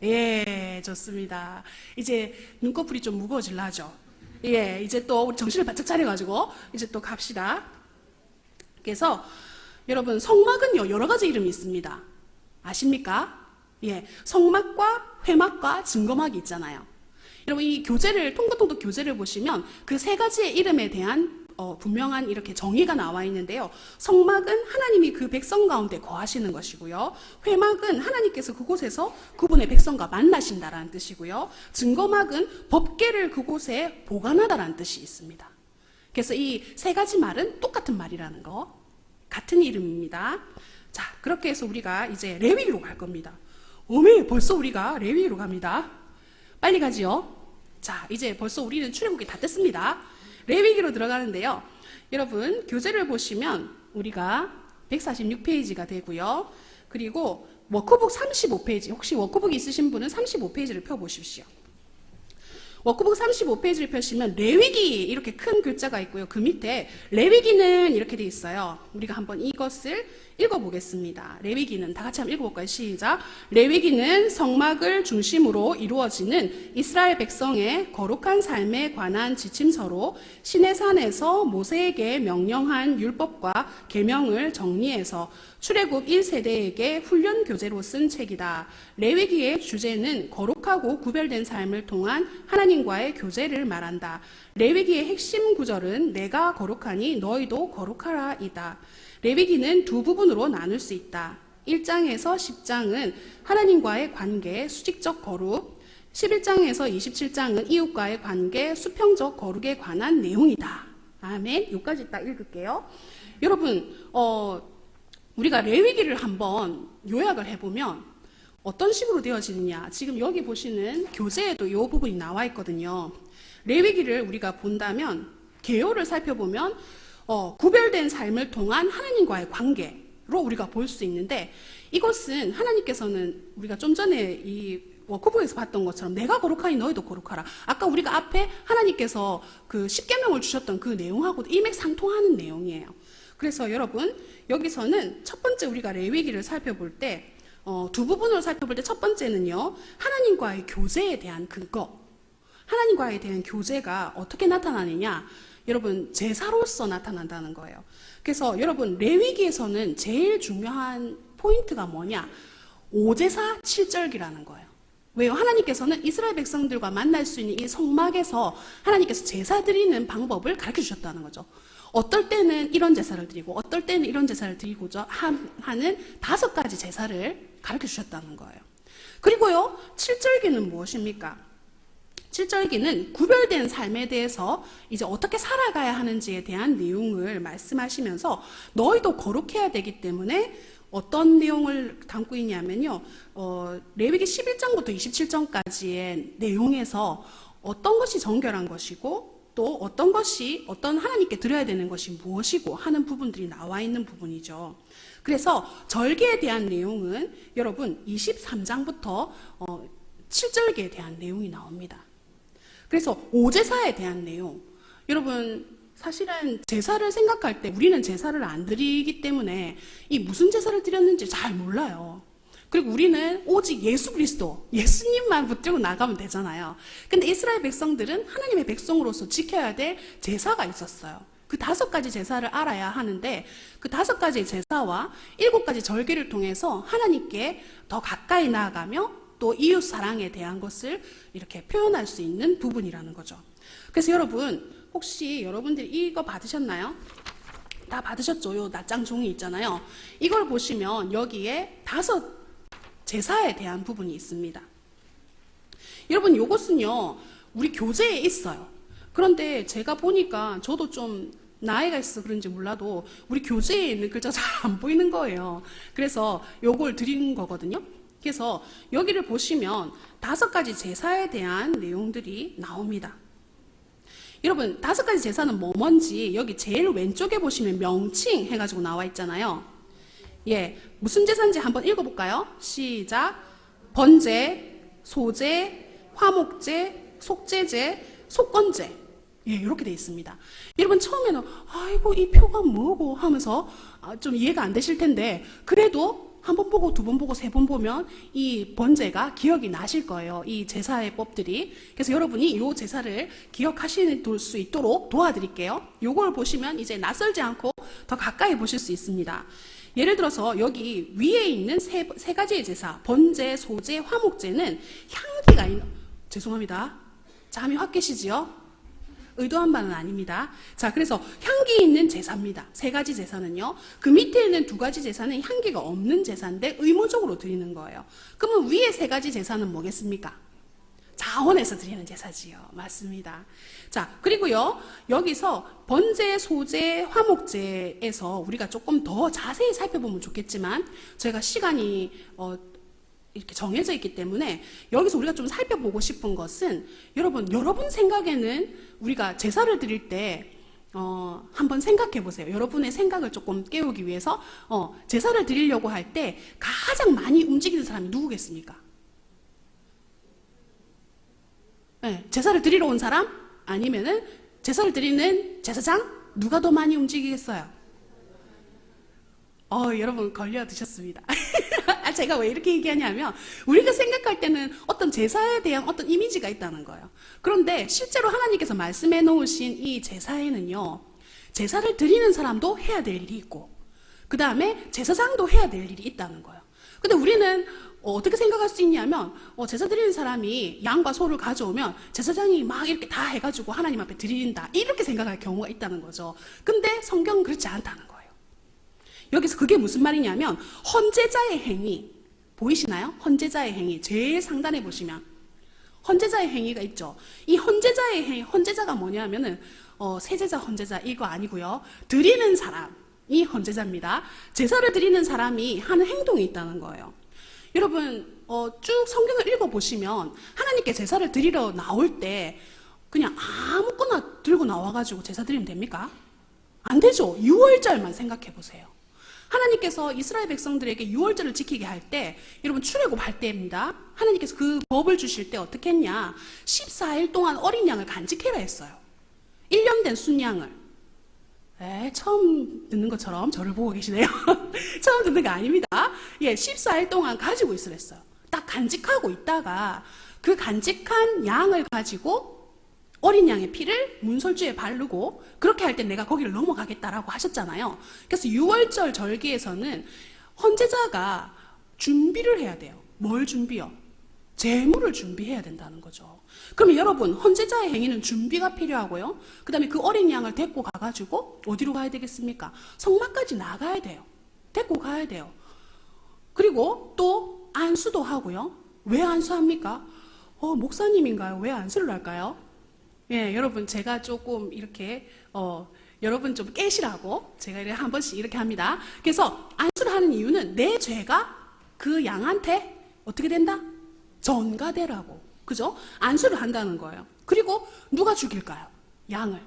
예, 좋습니다. 이제 눈꺼풀이 좀 무거워질라 하죠. 예, 이제 또 우리 정신을 바짝 차려가지고 이제 또 갑시다. 그래서 여러분, 성막은요 여러 가지 이름이 있습니다. 아십니까? 예, 성막과 회막과 증거막이 있잖아요. 여러분, 이 교재를, 통독 교재를 보시면 그 세 가지의 이름에 대한 분명한 이렇게 정의가 나와 있는데요. 성막은 하나님이 그 백성 가운데 거하시는 것이고요. 회막은 하나님께서 그곳에서 그분의 백성과 만나신다라는 뜻이고요. 증거막은 법궤를 그곳에 보관하다라는 뜻이 있습니다. 그래서 이 세 가지 말은 똑같은 말이라는 거, 같은 이름입니다. 자, 그렇게 해서 우리가 이제 레위기로 갈 겁니다. 어메, 벌써 우리가 레위기로 갑니다. 빨리 가지요. 자, 이제 벌써 우리는 출애굽기 다 뗐습니다. 레위기로 들어가는데요. 여러분, 교재를 보시면 우리가 146페이지가 되고요. 그리고 워크북 35페이지, 혹시 워크북 있으신 분은 35페이지를 펴보십시오. 워크북 35페이지를 펴시면 레위기 이렇게 큰 글자가 있고요. 그 밑에 레위기는 이렇게 돼 있어요. 우리가 한번 이것을 읽어보겠습니다. 레위기는 다 같이 한번 읽어볼까요? 시작. 레위기는 성막을 중심으로 이루어지는 이스라엘 백성의 거룩한 삶에 관한 지침서로 시내산에서 모세에게 명령한 율법과 계명을 정리해서 출애굽 1세대에게 훈련 교재로 쓴 책이다. 레위기의 주제는 거룩하고 구별된 삶을 통한 하나님과의 교제를 말한다. 레위기의 핵심 구절은 내가 거룩하니 너희도 거룩하라 이다. 레위기는 두 부분으로 나눌 수 있다. 1장에서 10장은 하나님과의 관계, 수직적 거룩, 11장에서 27장은 이웃과의 관계, 수평적 거룩에 관한 내용이다. 아멘. 여기까지 딱 읽을게요. 여러분, 우리가 레위기를 한번 요약을 해보면 어떤 식으로 되어지느냐. 지금 여기 보시는 교재에도 이 부분이 나와 있거든요. 레위기를 우리가 본다면, 개요를 살펴보면, 구별된 삶을 통한 하나님과의 관계로 우리가 볼 수 있는데, 이것은 하나님께서는 우리가 좀 전에 이 워크북에서 봤던 것처럼 내가 거룩하니 너희도 거룩하라. 아까 우리가 앞에 하나님께서 그 십계명을 주셨던 그 내용하고도 일맥상통하는 내용이에요. 그래서 여러분, 여기서는 첫 번째 우리가 레위기를 살펴볼 때 두 부분으로 살펴볼 때 첫 번째는요, 하나님과의 교제에 대한 근거. 하나님과에 대한 교제가 어떻게 나타나느냐? 여러분, 제사로서 나타난다는 거예요. 그래서 여러분, 레위기에서는 제일 중요한 포인트가 뭐냐? 5제사 7절기라는 거예요. 왜요? 하나님께서는 이스라엘 백성들과 만날 수 있는 이 성막에서 하나님께서 제사 드리는 방법을 가르쳐 주셨다는 거죠. 어떨 때는 이런 제사를 드리고 어떨 때는 이런 제사를 드리고자 하는 5가지 제사를 가르쳐 주셨다는 거예요. 그리고요, 7절기는 무엇입니까? 7절기는 구별된 삶에 대해서 이제 어떻게 살아가야 하는지에 대한 내용을 말씀하시면서 너희도 거룩해야 되기 때문에 어떤 내용을 담고 있냐면요, 레위기 11장부터 27장까지의 내용에서 어떤 것이 정결한 것이고 또 어떤 하나님께 드려야 되는 것이 무엇이고 하는 부분들이 나와 있는 부분이죠. 그래서 절기에 대한 내용은 여러분 23장부터 7절기에 대한 내용이 나옵니다. 그래서 5제사에 대한 내용, 여러분 사실은 제사를 생각할 때 우리는 제사를 안 드리기 때문에 이 무슨 제사를 드렸는지 잘 몰라요. 그리고 우리는 오직 예수 그리스도, 예수님만 붙들고 나가면 되잖아요. 근데 이스라엘 백성들은 하나님의 백성으로서 지켜야 될 제사가 있었어요. 그 5가지 제사를 알아야 하는데 그 5가지 제사와 7가지 절기를 통해서 하나님께 더 가까이 나아가며 또 이웃 사랑에 대한 것을 이렇게 표현할 수 있는 부분이라는 거죠. 그래서 여러분, 혹시 여러분들이 이거 받으셨나요? 다 받으셨죠? 요 낱장 종이 있잖아요. 이걸 보시면 여기에 5 제사에 대한 부분이 있습니다. 여러분, 요것은요 우리 교재에 있어요. 그런데 제가 보니까 저도 좀 나이가 있어서 그런지 몰라도 우리 교재에 있는 글자가 잘 안 보이는 거예요. 그래서 요걸 드리는 거거든요. 그래서 여기를 보시면 5가지 제사에 대한 내용들이 나옵니다. 여러분, 5가지 제사는 뭔지 여기 제일 왼쪽에 보시면 명칭 해가지고 나와 있잖아요. 예, 무슨 제사인지 한번 읽어볼까요? 시작. 번제, 소제, 화목제, 속제제, 속건제. 예, 이렇게 되어 있습니다. 여러분, 처음에는 아이고 이 표가 뭐고 하면서 좀 이해가 안 되실 텐데, 그래도 한 번 보고 2번 보고 3번 보면 이 번제가 기억이 나실 거예요. 이 제사의 법들이. 그래서 여러분이 이 제사를 기억하실 수 있도록 도와드릴게요. 요걸 보시면 이제 낯설지 않고 더 가까이 보실 수 있습니다. 예를 들어서 여기 위에 있는 세 가지의 제사, 번제, 소제, 화목제는 향기가 있는, 죄송합니다. 잠이 확 깨시지요? 의도한 바는 아닙니다. 자, 그래서 향기 있는 제사입니다. 3가지 제사는요. 그 밑에 있는 2가지 제사는 향기가 없는 제사인데 의무적으로 드리는 거예요. 그러면 위에 3가지 제사는 뭐겠습니까? 자원해서 드리는 제사지요. 맞습니다. 자, 그리고요, 여기서 번제, 소제, 화목제에서 우리가 조금 더 자세히 살펴보면 좋겠지만 저희가 시간이 이렇게 정해져 있기 때문에 여기서 우리가 좀 살펴보고 싶은 것은 여러분 생각에는 우리가 제사를 드릴 때 한번 생각해 보세요. 여러분의 생각을 조금 깨우기 위해서 제사를 드리려고 할 때 가장 많이 움직이는 사람이 누구겠습니까? 네, 제사를 드리러 온 사람? 아니면은 제사를 드리는 제사장? 누가 더 많이 움직이겠어요? 여러분 걸려드셨습니다. 제가 왜 이렇게 얘기하냐면 우리가 생각할 때는 어떤 제사에 대한 어떤 이미지가 있다는 거예요. 그런데 실제로 하나님께서 말씀해 놓으신 이 제사에는요, 제사를 드리는 사람도 해야 될 일이 있고 그 다음에 제사장도 해야 될 일이 있다는 거예요. 근데 우리는 어떻게 생각할 수 있냐면 제사 드리는 사람이 양과 소를 가져오면 제사장이 막 이렇게 다 해가지고 하나님 앞에 드린다, 이렇게 생각할 경우가 있다는 거죠. 근데 성경은 그렇지 않다는 거예요. 여기서 그게 무슨 말이냐면 헌제자의 행위, 보이시나요? 헌제자의 행위 제일 상단에 보시면 헌제자의 행위가 있죠. 이 헌제자의 행위, 헌제자가 뭐냐면은 세제자, 헌제자 이거 아니고요. 드리는 사람이 헌제자입니다. 제사를 드리는 사람이 하는 행동이 있다는 거예요. 여러분 쭉 성경을 읽어보시면 하나님께 제사를 드리러 나올 때 그냥 아무거나 들고 나와가지고 제사 드리면 됩니까? 안 되죠. 유월절만 생각해 보세요. 하나님께서 이스라엘 백성들에게 유월절을 지키게 할 때, 여러분 출애굽할 때입니다. 하나님께서 그 법을 주실 때 어떻게 했냐? 14일 동안 어린 양을 간직해라 했어요. 1년 된 순양을. 처음 듣는 것처럼 저를 보고 계시네요. 처음 듣는 거 아닙니다. 14일 동안 가지고 있으랬어요. 딱 간직하고 있다가 그 간직한 양을 가지고 어린 양의 피를 문설주에 바르고 그렇게 할 때 내가 거기를 넘어가겠다라고 하셨잖아요. 그래서 유월절 절기에서는 헌제자가 준비를 해야 돼요. 뭘 준비요? 제물을 준비해야 된다는 거죠. 그러면 여러분 헌제자의 행위는 준비가 필요하고요. 그 다음에 그 어린 양을 데리고 가가지고 어디로 가야 되겠습니까? 성막까지 나가야 돼요. 데리고 가야 돼요. 그리고 또 안수도 하고요. 왜 안수합니까? 목사님인가요? 왜 안수를 할까요? 여러분 제가 조금 이렇게 여러분 좀 깨시라고 제가 이렇게 한 번씩 이렇게 합니다. 그래서 안수를 하는 이유는 내 죄가 그 양한테 어떻게 된다? 전가되라고. 그죠? 안수를 한다는 거예요. 그리고 누가 죽일까요? 양을.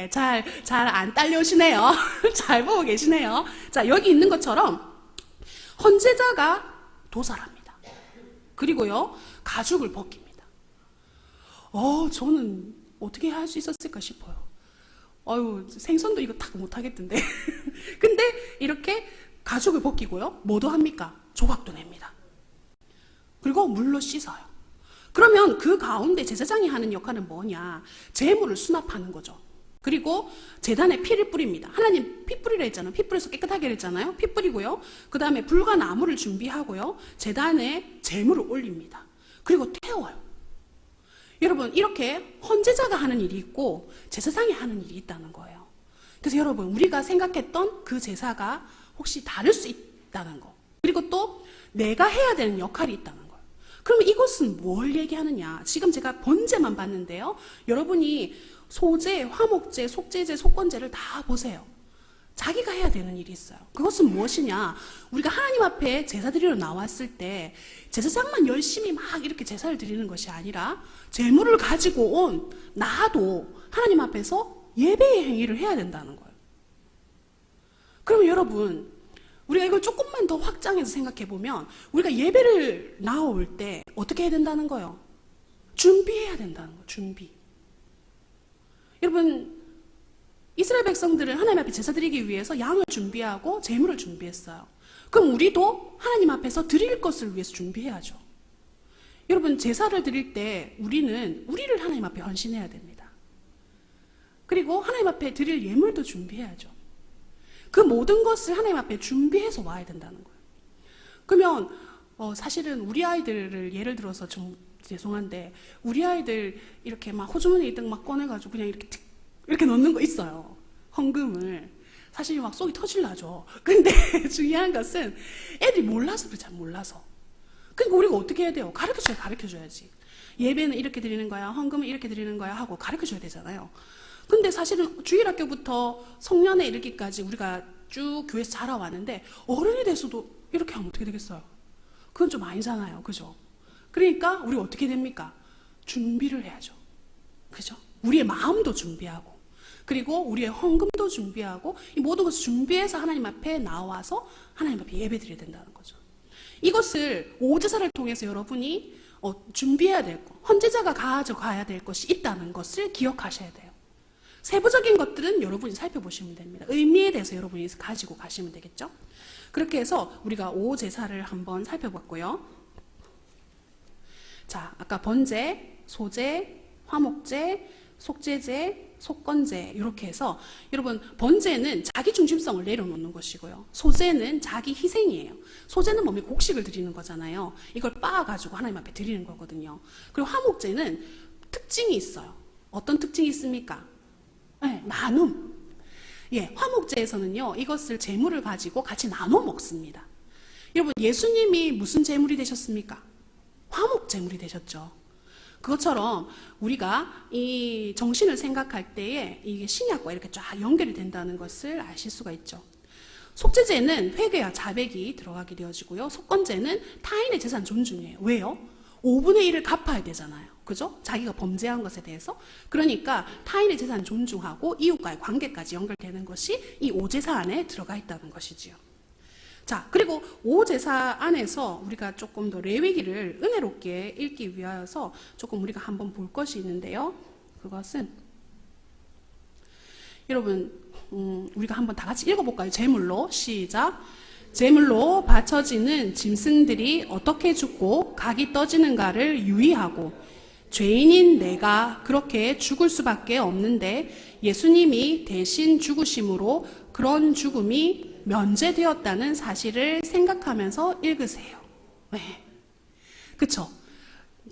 잘 안 딸려오시네요. 잘 보고 계시네요. 자, 여기 있는 것처럼 헌제자가 도살합니다. 그리고요, 가죽을 벗깁니다. 저는 어떻게 할 수 있었을까 싶어요. 생선도 이거 딱 못하겠던데. 근데 이렇게 가죽을 벗기고요, 뭐도 합니까? 조각도 냅니다. 그리고 물로 씻어요. 그러면 그 가운데 제사장이 하는 역할은 뭐냐? 제물을 수납하는 거죠. 그리고 제단에 피를 뿌립니다. 하나님 피 뿌리라 했잖아요. 피 뿌려서 깨끗하게 했잖아요. 피 뿌리고요. 그 다음에 불과 나무를 준비하고요. 제단에 제물을 올립니다. 그리고 태워요. 여러분 이렇게 헌제자가 하는 일이 있고 제사장이 하는 일이 있다는 거예요. 그래서 여러분 우리가 생각했던 그 제사가 혹시 다를 수 있다는 거. 그리고 또 내가 해야 되는 역할이 있다는 거예요. 그러면 이것은 뭘 얘기하느냐? 지금 제가 번제만 봤는데요. 여러분이 소제, 화목제, 속제제, 속건제를 다 보세요. 자기가 해야 되는 일이 있어요. 그것은 무엇이냐? 우리가 하나님 앞에 제사 드리러 나왔을 때 제사장만 열심히 막 이렇게 제사를 드리는 것이 아니라 제물을 가지고 온 나도 하나님 앞에서 예배의 행위를 해야 된다는 거예요. 그러면 여러분 우리가 이걸 조금만 더 확장해서 생각해 보면 우리가 예배를 나올 때 어떻게 해야 된다는 거예요? 준비해야 된다는 거예요. 준비. 여러분 이스라엘 백성들은 하나님 앞에 제사 드리기 위해서 양을 준비하고 제물을 준비했어요. 그럼 우리도 하나님 앞에서 드릴 것을 위해서 준비해야죠. 여러분 제사를 드릴 때 우리를 하나님 앞에 헌신해야 됩니다. 그리고 하나님 앞에 드릴 예물도 준비해야죠. 그 모든 것을 하나님 앞에 준비해서 와야 된다는 거예요. 그러면 사실은 우리 아이들을 예를 들어서 좀 죄송한데 우리 아이들 이렇게 막 호주머니 있던 막 꺼내가지고 그냥 이렇게 넣는 거 있어요. 헌금을. 사실 막 속이 터질라죠. 근데 중요한 것은 애들이 몰라서 그렇지, 몰라서. 그러니까 우리가 어떻게 해야 돼요? 가르쳐줘야지. 예배는 이렇게 드리는 거야, 헌금은 이렇게 드리는 거야 하고 가르쳐줘야 되잖아요. 근데 사실은 주일학교부터 성년에 이르기까지 우리가 쭉 교회에서 자라왔는데 어른이 돼서도 이렇게 하면 어떻게 되겠어요? 그건 좀 아니잖아요. 그죠? 그러니까 우리 어떻게 됩니까? 준비를 해야죠. 그죠? 우리의 마음도 준비하고 그리고 우리의 헌금도 준비하고 이 모든 것을 준비해서 하나님 앞에 나와서 하나님 앞에 예배드려야 된다는 거죠. 이것을 오제사를 통해서 여러분이 준비해야 될 것, 헌제자가 가져가야 될 것이 있다는 것을 기억하셔야 돼요. 세부적인 것들은 여러분이 살펴보시면 됩니다. 의미에 대해서 여러분이 가지고 가시면 되겠죠. 그렇게 해서 우리가 오제사를 한번 살펴봤고요. 자, 아까 번제, 소제, 화목제, 속제제, 속건제 이렇게 해서 여러분 번제는 자기 중심성을 내려놓는 것이고요. 소제는 자기 희생이에요. 소제는 몸에 곡식을 드리는 거잖아요. 이걸 빻아가지고 하나님 앞에 드리는 거거든요. 그리고 화목제는 특징이 있어요. 어떤 특징이 있습니까? 나눔. 화목제에서는요 이것을 제물을 가지고 같이 나눠 먹습니다. 여러분 예수님이 무슨 제물이 되셨습니까? 화목 제물이 되셨죠. 그것처럼 우리가 이 정신을 생각할 때에 이게 신약과 이렇게 쫙 연결이 된다는 것을 아실 수가 있죠. 속죄제는 회개와 자백이 들어가게 되어지고요. 속건제는 타인의 재산 존중이에요. 왜요? 5분의 1을 갚아야 되잖아요. 그죠? 자기가 범죄한 것에 대해서. 그러니까 타인의 재산 존중하고 이웃과의 관계까지 연결되는 것이 이 오제사 안에 들어가 있다는 것이지요. 자, 그리고 오제사 안에서 우리가 조금 더 레위기를 은혜롭게 읽기 위하여서 조금 우리가 한번 볼 것이 있는데요. 그것은 여러분 우리가 한번 다 같이 읽어볼까요? 제물로 시작. 제물로 바쳐지는 짐승들이 어떻게 죽고 각이 떠지는가를 유의하고 죄인인 내가 그렇게 죽을 수밖에 없는데 예수님이 대신 죽으심으로 그런 죽음이 면제되었다는 사실을 생각하면서 읽으세요. 네. 그쵸?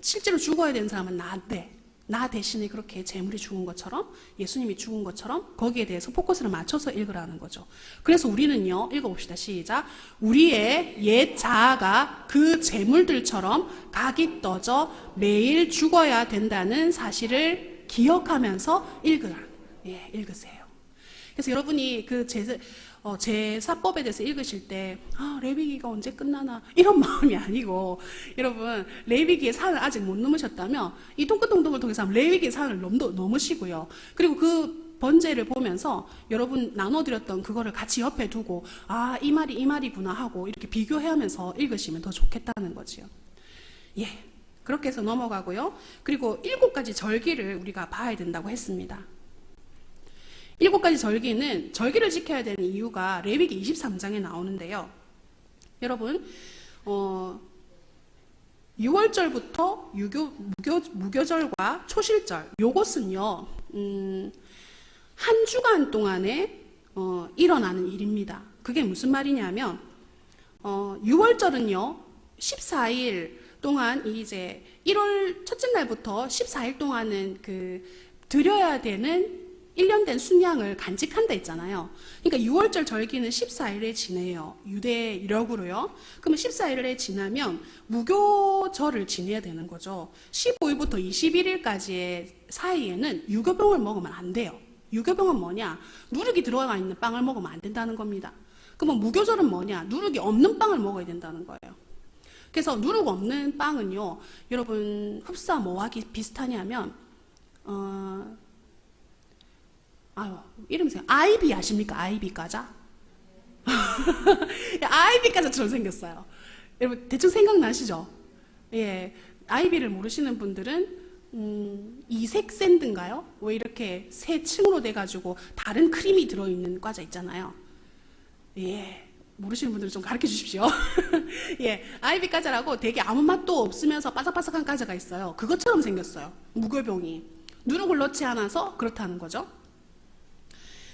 실제로 죽어야 되는 사람은 나인데 나 대신에 그렇게 제물이 죽은 것처럼 예수님이 죽은 것처럼 거기에 대해서 포커스를 맞춰서 읽으라는 거죠. 그래서 우리는요, 읽어봅시다. 시작. 우리의 옛 자아가 그 제물들처럼 각이 떠져 매일 죽어야 된다는 사실을 기억하면서 읽으라. 예, 읽으세요. 그래서 여러분이 그 제사법에 대해서 읽으실 때 레위기가 언제 끝나나 이런 마음이 아니고, 여러분 레위기의 산을 아직 못 넘으셨다면 이 동글동글을 통해서 레위기의 산을 넘으시고요. 그리고 그 번제를 보면서 여러분 나눠드렸던 그거를 같이 옆에 두고 이 말이 이 말이구나 하고 이렇게 비교하면서 읽으시면 더 좋겠다는 거지요. 예, 그렇게 해서 넘어가고요. 그리고 7가지 절기를 우리가 봐야 된다고 했습니다. 7가지 절기는 절기를 지켜야 되는 이유가 레위기 23장에 나오는데요. 여러분 6월절부터 무교절과 초실절, 요것은요 한 주간 동안에 일어나는 일입니다. 그게 무슨 말이냐면 6월절은요 14일 동안 이제 1월 첫째 날부터 14일 동안은 그 드려야 되는 1년 된 순양을 간직한다 했잖아요. 그러니까 6월절 절기는 14일에 지내요. 유대 이력으로요. 그러면 14일에 지나면 무교절을 지내야 되는 거죠. 15일부터 21일까지의 사이에는 유교병을 먹으면 안 돼요. 유교병은 뭐냐? 누룩이 들어가 있는 빵을 먹으면 안 된다는 겁니다. 그러면 무교절은 뭐냐? 누룩이 없는 빵을 먹어야 된다는 거예요. 그래서 누룩 없는 빵은요, 여러분 흡사 뭐와 비슷하냐면 이름이 아이비 아십니까? 아이비 과자? 아이비 과자처럼 생겼어요. 여러분 대충 생각나시죠? 예, 아이비를 모르시는 분들은 이색 샌드인가요? 왜 이렇게 세 층으로 돼가지고 다른 크림이 들어있는 과자 있잖아요. 예, 모르시는 분들은 좀 가르쳐 주십시오. 예, 아이비 과자라고 되게 아무 맛도 없으면서 바삭바삭한 과자가 있어요. 그것처럼 생겼어요. 무교병이 누룩을 넣지 않아서 그렇다는 거죠.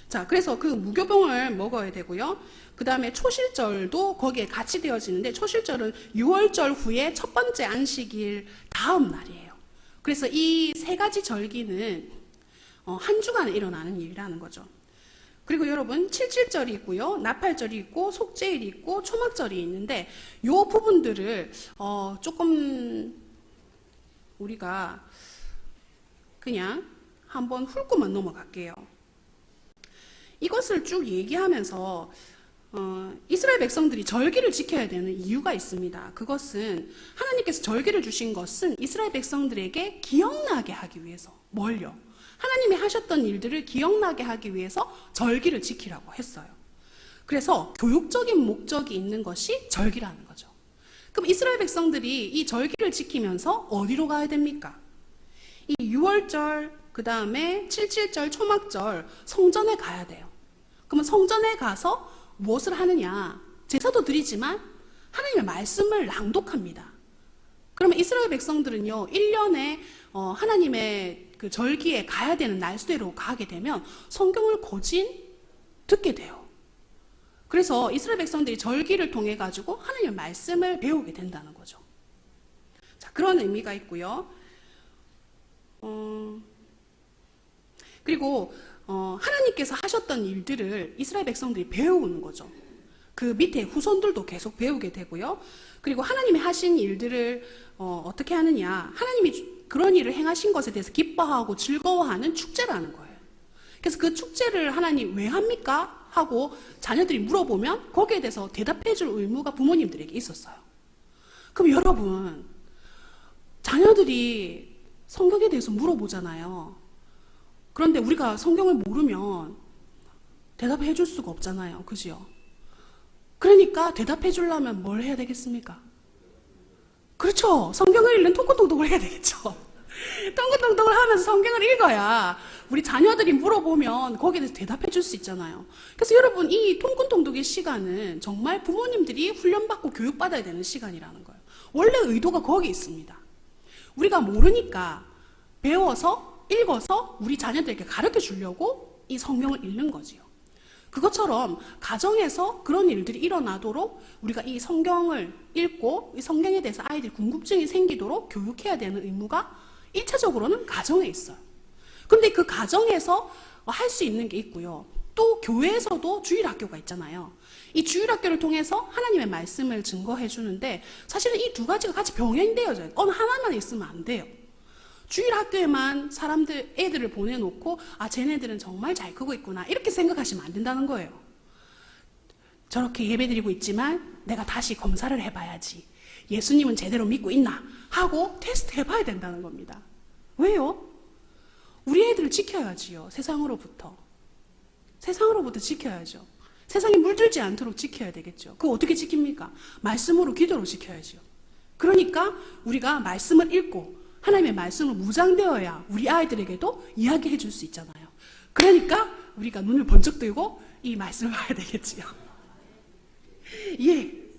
자, 그래서 그 무교병을 먹어야 되고요. 그 다음에 초실절도 거기에 같이 되어지는데, 초실절은 6월절 후에 첫 번째 안식일 다음 날이에요. 그래서 이 3가지 절기는 한 주간에 일어나는 일이라는 거죠. 그리고 여러분 칠칠절이 있고요, 나팔절이 있고, 속죄일이 있고, 초막절이 있는데, 요 부분들을 조금 우리가 그냥 한번 훑고만 넘어갈게요. 이것을 쭉 얘기하면서 이스라엘 백성들이 절기를 지켜야 되는 이유가 있습니다. 그것은 하나님께서 절기를 주신 것은 이스라엘 백성들에게 기억나게 하기 위해서. 뭘요? 하나님이 하셨던 일들을 기억나게 하기 위해서 절기를 지키라고 했어요. 그래서 교육적인 목적이 있는 것이 절기라는 거죠. 그럼 이스라엘 백성들이 이 절기를 지키면서 어디로 가야 됩니까? 이 6월절, 그 다음에 7.7절, 초막절, 성전에 가야 돼요. 그러면 성전에 가서 무엇을 하느냐? 제사도 드리지만 하나님의 말씀을 낭독합니다. 그러면 이스라엘 백성들은요, 1년에 하나님의 그 절기에 가야 되는 날수대로 가게 되면 성경을 거진 듣게 돼요. 그래서 이스라엘 백성들이 절기를 통해 가지고 하나님의 말씀을 배우게 된다는 거죠. 자, 그런 의미가 있고요. 그리고 하나님께서 하셨던 일들을 이스라엘 백성들이 배우는 거죠. 그 밑에 후손들도 계속 배우게 되고요. 그리고 하나님이 하신 일들을 어떻게 하느냐, 하나님이 그런 일을 행하신 것에 대해서 기뻐하고 즐거워하는 축제라는 거예요. 그래서 그 축제를 하나님 왜 합니까? 하고 자녀들이 물어보면 거기에 대해서 대답해 줄 의무가 부모님들에게 있었어요. 그럼 여러분, 자녀들이 성경에 대해서 물어보잖아요. 그런데 우리가 성경을 모르면 대답해 줄 수가 없잖아요. 그죠? 그러니까 대답해 주려면 뭘 해야 되겠습니까? 그렇죠. 성경을 읽는 통근통독을 해야 되겠죠. 통근통독을 하면서 성경을 읽어야 우리 자녀들이 물어보면 거기에 대해서 대답해 줄 수 있잖아요. 그래서 여러분, 이 통근통독의 시간은 정말 부모님들이 훈련받고 교육받아야 되는 시간이라는 거예요. 원래 의도가 거기 있습니다. 우리가 모르니까 배워서 읽어서 우리 자녀들에게 가르쳐 주려고 이 성경을 읽는 거지요. 그것처럼 가정에서 그런 일들이 일어나도록 우리가 이 성경을 읽고 이 성경에 대해서 아이들이 궁금증이 생기도록 교육해야 되는 의무가 1차적으로는 가정에 있어요. 근데 그 가정에서 할 수 있는 게 있고요. 또 교회에서도 주일학교가 있잖아요. 이 주일학교를 통해서 하나님의 말씀을 증거해 주는데 사실은 이 두 가지가 같이 병행되어져요. 어느 하나만 있으면 안 돼요. 주일학교에만 사람들, 애들을 보내놓고 쟤네들은 정말 잘 크고 있구나 이렇게 생각하시면 안 된다는 거예요. 저렇게 예배드리고 있지만 내가 다시 검사를 해봐야지. 예수님은 제대로 믿고 있나? 하고 테스트 해봐야 된다는 겁니다. 왜요? 우리 애들을 지켜야지요. 세상으로부터 지켜야죠. 세상에 물들지 않도록 지켜야 되겠죠. 그거 어떻게 지킵니까? 말씀으로, 기도로 지켜야죠. 그러니까 우리가 말씀을 읽고 하나님의 말씀으로 무장되어야 우리 아이들에게도 이야기해 줄 수 있잖아요. 그러니까 우리가 눈을 번쩍 뜨고 이 말씀을 봐야 되겠지요. 예.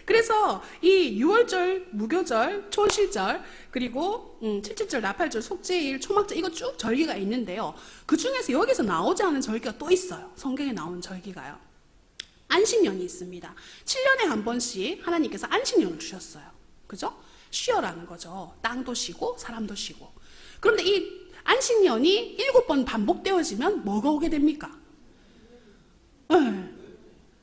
그래서 이 6월절, 무교절, 초실절, 그리고 칠칠절, 나팔절, 속죄일, 초막절 이거 쭉 절기가 있는데요. 그 중에서 여기서 나오지 않은 절기가 또 있어요. 성경에 나오는 절기가요. 안식년이 있습니다. 7년에 한 번씩 하나님께서 안식년을 주셨어요. 그죠? 쉬어라는 거죠. 땅도 쉬고 사람도 쉬고. 그런데 이 안식년이 7번 반복되어지면 뭐가 오게 됩니까?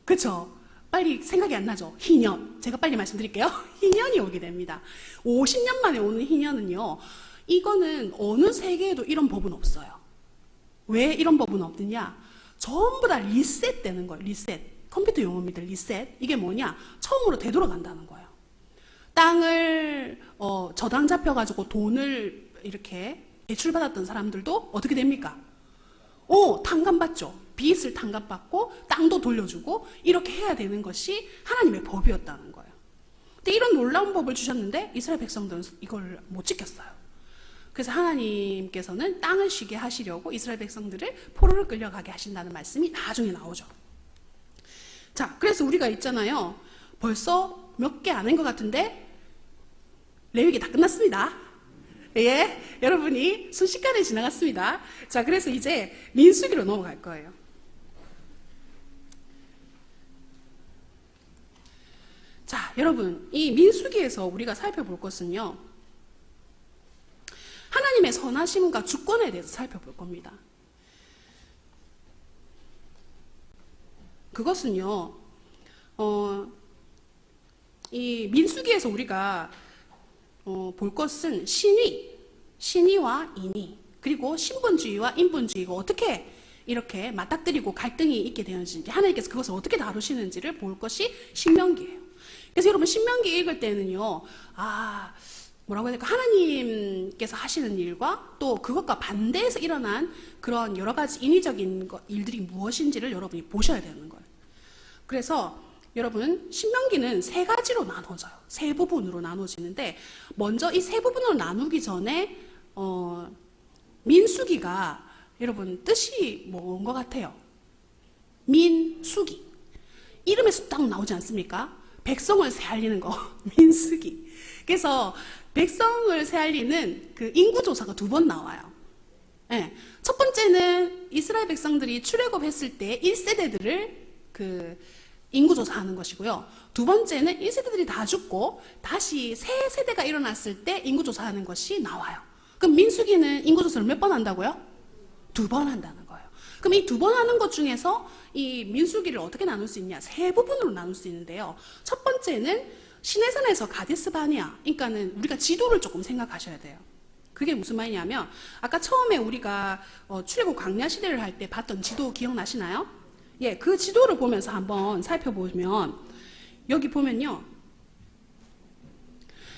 그렇죠? 빨리 생각이 안 나죠? 희년. 제가 빨리 말씀드릴게요. 희년이 오게 됩니다. 50년 만에 오는 희년은요. 이거는 어느 세계에도 이런 법은 없어요. 왜 이런 법은 없느냐? 전부 다 리셋되는 거예요. 리셋. 컴퓨터 용어입니다. 리셋. 이게 뭐냐? 처음으로 되돌아간다는 거예요. 땅을 저당 잡혀가지고 돈을 이렇게 대출받았던 사람들도 어떻게 됩니까? 탕감받죠. 빚을 탕감받고 땅도 돌려주고 이렇게 해야 되는 것이 하나님의 법이었다는 거예요. 근데 이런 놀라운 법을 주셨는데 이스라엘 백성들은 이걸 못 지켰어요. 그래서 하나님께서는 땅을 쉬게 하시려고 이스라엘 백성들을 포로를 끌려가게 하신다는 말씀이 나중에 나오죠. 자, 그래서 우리가 있잖아요. 벌써 몇 개 안 한 것 같은데 레위기 다 끝났습니다. 예, 여러분이 순식간에 지나갔습니다. 자, 그래서 이제 민수기로 넘어갈 거예요. 자, 여러분, 이 민수기에서 우리가 살펴볼 것은요, 하나님의 선하심과 주권에 대해서 살펴볼 겁니다. 그것은요, 이 민수기에서 우리가 볼 것은 신의와 인의, 그리고 신분주의와 인본주의가 어떻게 이렇게 맞닥뜨리고 갈등이 있게 되는지, 하나님께서 그것을 어떻게 다루시는지를 볼 것이 신명기예요. 그래서 여러분, 신명기 읽을 때는요, 뭐라고 해야 될까? 하나님께서 하시는 일과 또 그것과 반대해서 일어난 그런 여러 가지 인위적인 일들이 무엇인지를 여러분이 보셔야 되는 거예요. 그래서 여러분, 신명기는 세 가지로 나눠져요. 세 부분으로 나눠지는데, 먼저 이 세 부분으로 나누기 전에 민수기가 여러분 뜻이 뭔 것 같아요? 민수기. 이름에서 딱 나오지 않습니까? 백성을 세알리는 거. 민수기. 그래서 백성을 세알리는 그 인구조사가 2번 나와요. 네. 첫 번째는 이스라엘 백성들이 출애굽했을 때 1세대들을 인구조사하는 것이고요. 두 번째는 1세대들이 다 죽고 다시 새 세대가 일어났을 때 인구조사하는 것이 나와요. 그럼 민수기는 인구조사를 몇 번 한다고요? 2번 한다는 거예요. 그럼 이 2번 하는 것 중에서 이 민수기를 어떻게 나눌 수 있냐? 세 부분으로 나눌 수 있는데요. 첫 번째는 시내산에서 가데스 바네아, 그러니까는 우리가 지도를 조금 생각하셔야 돼요. 그게 무슨 말이냐면 아까 처음에 우리가 출애굽 광야 시대를 할 때 봤던 지도 기억나시나요? 예, 그 지도를 보면서 한번 살펴보면 여기 보면요.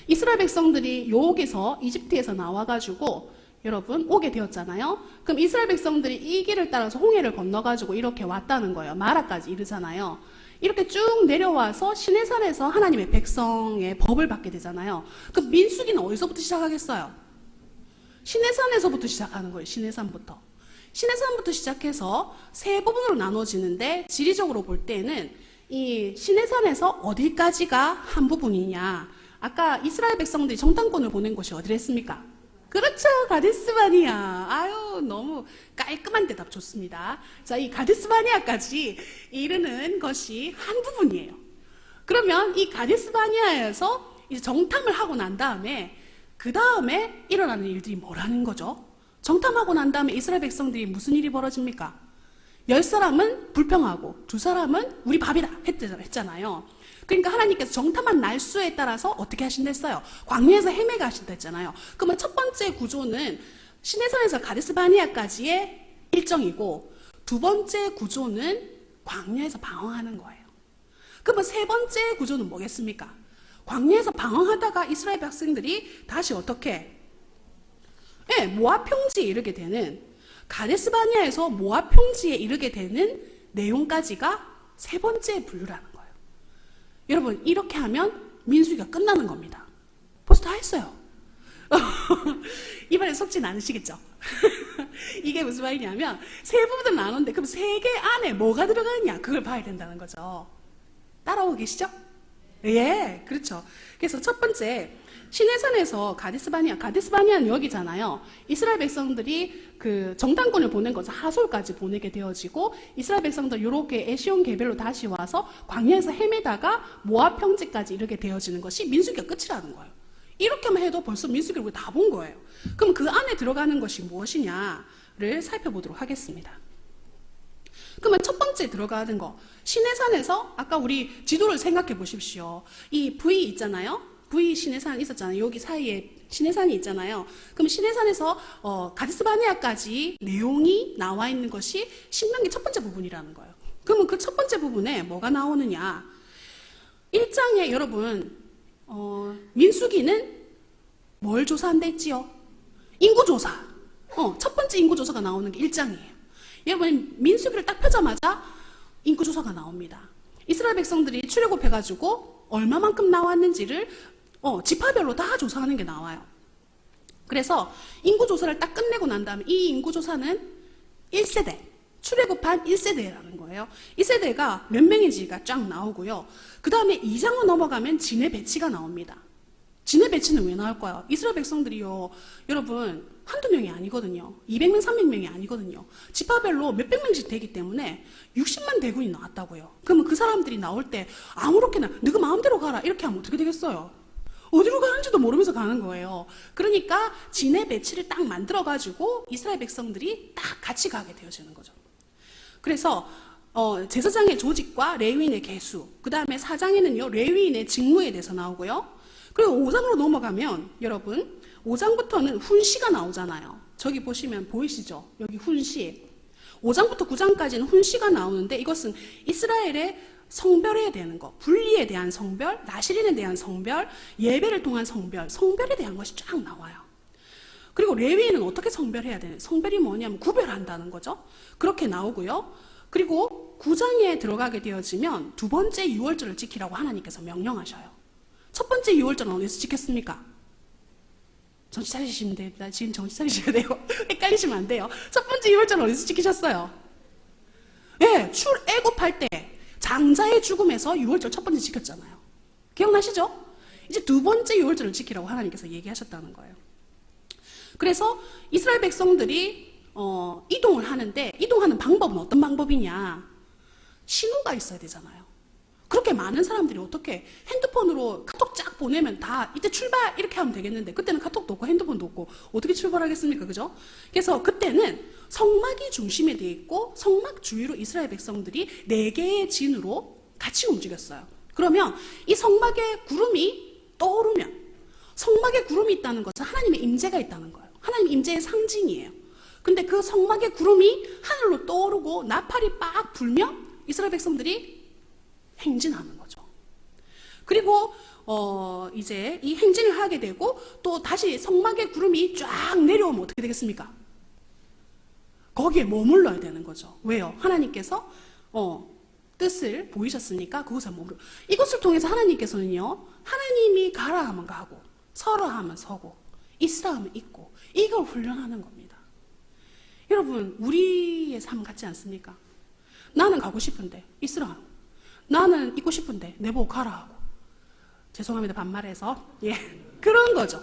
이스라엘 백성들이 여기서 이집트에서 나와가지고 여러분 오게 되었잖아요. 그럼 이스라엘 백성들이 이 길을 따라서 홍해를 건너가지고 이렇게 왔다는 거예요. 마라까지 이르잖아요. 이렇게 쭉 내려와서 시내산에서 하나님의 백성의 법을 받게 되잖아요. 그럼 민수기는 어디서부터 시작하겠어요? 시내산에서부터 시작하는 거예요. 시내산부터. 시내산부터 시작해서 세 부분으로 나눠지는데 지리적으로 볼 때는 이 시내산에서 어디까지가 한 부분이냐. 아까 이스라엘 백성들이 정탐꾼을 보낸 곳이 어디랬습니까? 그렇죠. 가데스바니아. 아유, 너무 깔끔한 대답 좋습니다. 자, 이 가데스바니아까지 이르는 것이 한 부분이에요. 그러면 이 가데스바니아에서 이제 정탐을 하고 난 다음에 그 다음에 일어나는 일들이 뭐라는 거죠? 정탐하고 난 다음에 이스라엘 백성들이 무슨 일이 벌어집니까? 10사람은 불평하고 2사람은 우리 밥이다 했잖아요. 그러니까 하나님께서 정탐한 날수에 따라서 어떻게 하신댔어요? 광야에서 헤매게 하신다 했잖아요. 그러면 첫 번째 구조는 시내산에서 가데스바니아까지의 일정이고 두 번째 구조는 광야에서 방황하는 거예요. 그러면 세 번째 구조는 뭐겠습니까? 광야에서 방황하다가 이스라엘 백성들이 다시 어떻게? 네, 모압 평지에 이르게 되는 가데스바니아에서 모압 평지에 이르게 되는 내용까지가 세 번째 분류라는 거예요. 여러분 이렇게 하면 민수기가 끝나는 겁니다. 벌써 다 했어요. 이번에 속진 않으시겠죠? 이게 무슨 말이냐면 세 부분을 나눴는데 그럼 세 개 안에 뭐가 들어가느냐 그걸 봐야 된다는 거죠. 따라오고 계시죠? 예, 그렇죠. 그래서 첫 번째 시내산에서 가데스바니아는 여기잖아요. 이스라엘 백성들이 그 정탐꾼을 보낸 거죠. 하솔까지 보내게 되어지고 이스라엘 백성들 이렇게 에시온 개별로 다시 와서 광야에서 헤매다가 모압 평지까지 이르게 되어지는 것이 민수기가 끝이라는 거예요. 이렇게만 해도 벌써 민수기를 우리 다 본 거예요. 그럼 그 안에 들어가는 것이 무엇이냐를 살펴보도록 하겠습니다. 그러면 첫 번째 들어가는 거 시내산에서 아까 우리 지도를 생각해 보십시오. 이 V 있잖아요. V 시내산 있었잖아요. 여기 사이에 시내산이 있잖아요. 그럼 시내산에서 가데스바니아까지 내용이 나와 있는 것이 신명기 첫 번째 부분이라는 거예요. 그러면 그 첫 번째 부분에 뭐가 나오느냐? 1장에 여러분 민수기는 뭘 조사한다 했지요? 인구조사. 첫 번째 인구조사가 나오는 게 1장이에요. 여러분 민수기를 딱 펴자마자 인구조사가 나옵니다. 이스라엘 백성들이 출애굽해가지고 얼마만큼 나왔는지를 지파별로 다 조사하는 게 나와요. 그래서 인구조사를 딱 끝내고 난 다음에 이 인구조사는 1세대, 출애굽한 1세대라는 거예요. 이 세대가 몇 명인지가 쫙 나오고요. 그 다음에 2장으로 넘어가면 진의 배치가 나옵니다. 진의 배치는 왜 나올까요? 이스라엘 백성들이요, 여러분 한두 명이 아니거든요. 200명, 300명이 아니거든요. 지파별로 몇백 명씩 되기 때문에 60만 대군이 나왔다고요. 그러면 그 사람들이 나올 때 아무렇게나 너가 마음대로 가라 이렇게 하면 어떻게 되겠어요? 어디로 가는지도 모르면서 가는 거예요. 그러니까 진의 배치를 딱 만들어가지고 이스라엘 백성들이 딱 같이 가게 되어지는 거죠. 그래서 제사장의 조직과 레위인의 계수, 그 다음에 4장에는요 레위인의 직무에 대해서 나오고요. 그리고 5장으로 넘어가면 여러분 5장부터는 훈시가 나오잖아요. 저기 보시면 보이시죠? 여기 훈시. 5장부터 9장까지는 훈시가 나오는데 이것은 이스라엘의 성별에 대한 거, 분리에 대한 성별, 나실인에 대한 성별, 예배를 통한 성별, 성별에 대한 것이 쫙 나와요. 그리고 레위인은 어떻게 성별해야 되는? 성별이 뭐냐면 구별한다는 거죠. 그렇게 나오고요. 그리고 9장에 들어가게 되어지면 두 번째 유월절을 지키라고 하나님께서 명령하셔요. 첫 번째 유월절은 어디서 지켰습니까? 정신 차리시면 됩니다. 지금 정신 차리셔야 돼요. 헷갈리시면 안 돼요. 첫 번째 유월절은 어디서 지키셨어요? 네, 출애굽할 때 장자의 죽음에서 유월절 첫 번째 지켰잖아요. 기억나시죠? 이제 두 번째 유월절을 지키라고 하나님께서 얘기하셨다는 거예요. 그래서 이스라엘 백성들이 이동을 하는데 이동하는 방법은 어떤 방법이냐? 신호가 있어야 되잖아요. 그렇게 많은 사람들이 어떻게 핸드폰으로 카톡 쫙 보내면 다 이때 출발 이렇게 하면 되겠는데 그때는 카톡도 없고 핸드폰도 없고 어떻게 출발하겠습니까? 그죠? 그래서 그때는 성막이 중심에 되어 있고 성막 주위로 이스라엘 백성들이 4개의 진으로 같이 움직였어요. 그러면 이 성막에 구름이 떠오르면 성막에 구름이 있다는 것은 하나님의 임재가 있다는 거예요. 하나님 임재의 상징이에요. 근데 그 성막의 구름이 하늘로 떠오르고 나팔이 빡 불면 이스라엘 백성들이 행진하는 거죠. 그리고 이제 이 행진을 하게 되고 또 다시 성막의 구름이 쫙 내려오면 어떻게 되겠습니까? 거기에 머물러야 되는 거죠. 왜요? 하나님께서 뜻을 보이셨으니까 그곳에 머물러. 이것을 통해서 하나님께서는요, 하나님이 가라 하면 가고 서라 하면 서고 있으라 하면 있고, 이걸 훈련하는 겁니다. 여러분, 우리의 삶 같지 않습니까? 나는 가고 싶은데 있으라 하고, 나는 있고 싶은데 내보고 가라 하고. 죄송합니다, 반말해서. 예, 그런 거죠.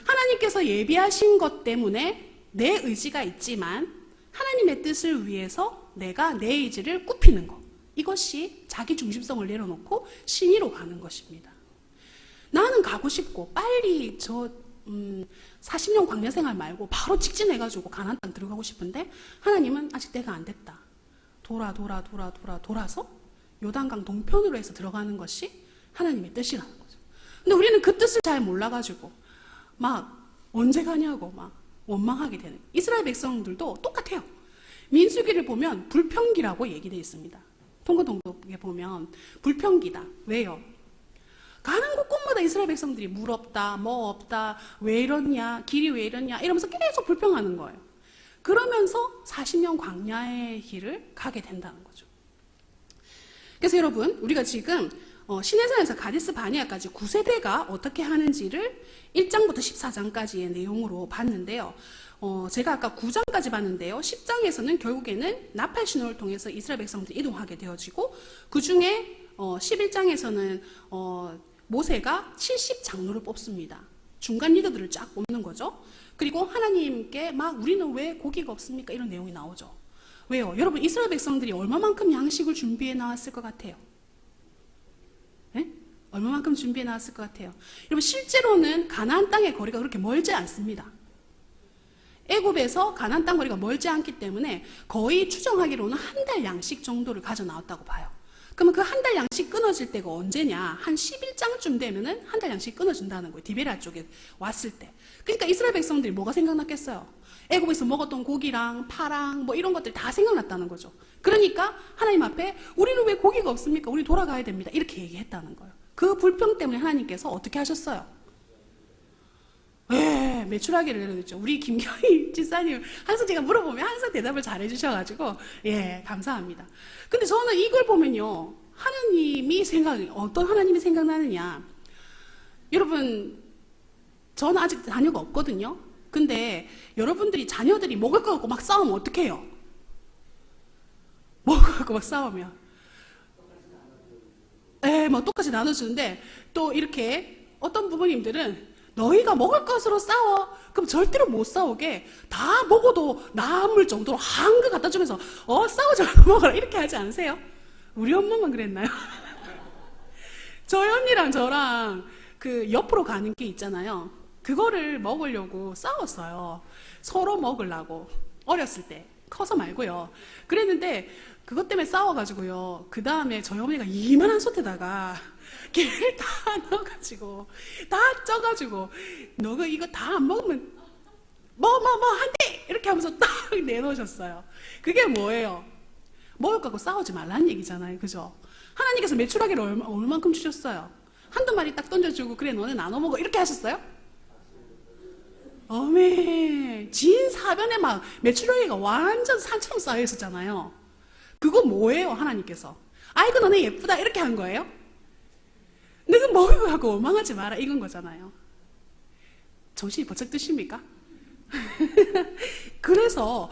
하나님께서 예비하신 것 때문에 내 의지가 있지만 하나님의 뜻을 위해서 내가 내 의지를 굽히는 것, 이것이 자기 중심성을 내려놓고 신의로 가는 것입니다. 나는 가고 싶고 빨리 40년 광야 생활 말고 바로 직진해가지고 가나안 땅 들어가고 싶은데 하나님은 아직 때가 안 됐다. 돌아서 요단강 동편으로 해서 들어가는 것이 하나님의 뜻이라는 거죠. 근데 우리는 그 뜻을 잘 몰라가지고 막 언제 가냐고 막 원망하게 되는. 이스라엘 백성들도 똑같아요. 민수기를 보면 불평기라고 얘기되어 있습니다. 통고동독에 보면 불평기다. 왜요? 가는 곳곳마다 이스라엘 백성들이 물 없다, 뭐 없다, 왜 이러냐, 길이 왜 이러냐 이러면서 계속 불평하는 거예요. 그러면서 40년 광야의 길을 가게 된다는 거죠. 그래서 여러분, 우리가 지금 시내산에서 가데스 바네아까지 9세대가 어떻게 하는지를 1장부터 14장까지의 내용으로 봤는데요. 제가 아까 9장까지 봤는데요. 10장에서는 결국에는 나팔 신호를 통해서 이스라엘 백성들이 이동하게 되어지고, 그 중에 11장에서는 모세가 70장로를 뽑습니다. 중간 리더들을 쫙 뽑는 거죠. 그리고 하나님께 막 우리는 왜 고기가 없습니까? 이런 내용이 나오죠. 왜요? 여러분, 이스라엘 백성들이 얼마만큼 양식을 준비해 나왔을 것 같아요? 네? 얼마만큼 준비해 나왔을 것 같아요? 여러분, 실제로는 가나안 땅의 거리가 그렇게 멀지 않습니다. 애굽에서 가나안 땅 거리가 멀지 않기 때문에 거의 추정하기로는 한 달 양식 정도를 가져 나왔다고 봐요. 그러면 그 한 달 양식 끊어질 때가 언제냐? 한 11장쯤 되면은 한 달 양식 끊어진다는 거예요. 디베라 쪽에 왔을 때. 그러니까 이스라엘 백성들이 뭐가 생각났겠어요? 애굽에서 먹었던 고기랑 파랑 뭐 이런 것들 다 생각났다는 거죠. 그러니까 하나님 앞에 우리는 왜 고기가 없습니까? 우리 돌아가야 됩니다. 이렇게 얘기했다는 거예요. 그 불평 때문에 하나님께서 어떻게 하셨어요? 예, 매출하기를 내려줬죠. 우리 김경희 지사님 항상 제가 물어보면 항상 대답을 잘 해주셔가지고 예, 감사합니다. 근데 저는 이걸 보면요, 어떤 하나님이 생각나느냐. 여러분, 저는 아직 자녀가 없거든요. 근데 여러분들이 자녀들이 먹을 거 갖고 막 싸우면 어떡 해요? 먹을 거 갖고 막 싸우면 뭐 똑같이 나눠주는데, 또 이렇게 어떤 부모님들은 너희가 먹을 것으로 싸워. 그럼 절대로 못 싸우게 다 먹어도 남을 정도로 한글 갖다 주면서 싸우지 말고 먹어라 이렇게 하지 않으세요? 우리 엄마만 그랬나요? 저희 언니랑 저랑 그 옆으로 가는 게 있잖아요. 그거를 먹으려고 싸웠어요. 서로 먹으려고. 어렸을 때. 커서 말고요. 그랬는데 그것 때문에 싸워가지고요. 그 다음에 저희 어머니가 이만한 솥에다가 걔를 다 넣어가지고 다 쪄가지고 너가 이거 다 안 먹으면 한대 이렇게 하면서 딱 내놓으셨어요. 그게 뭐예요? 먹을 거고 싸우지 말라는 얘기잖아요. 그죠? 하나님께서 매출하기를 얼만큼 주셨어요? 한두 마리 딱 던져주고 그래 너네 나눠 먹어 이렇게 하셨어요? 어메, 진 사변에 막 매출하기가 완전 산처럼 쌓여 있었잖아요. 그거 뭐예요? 하나님께서 아이고 너네 예쁘다 이렇게 한 거예요? 너가 먹을 거 갖고 원망하지 마라 이건 거잖아요. 정신이 번쩍 드십니까? 그래서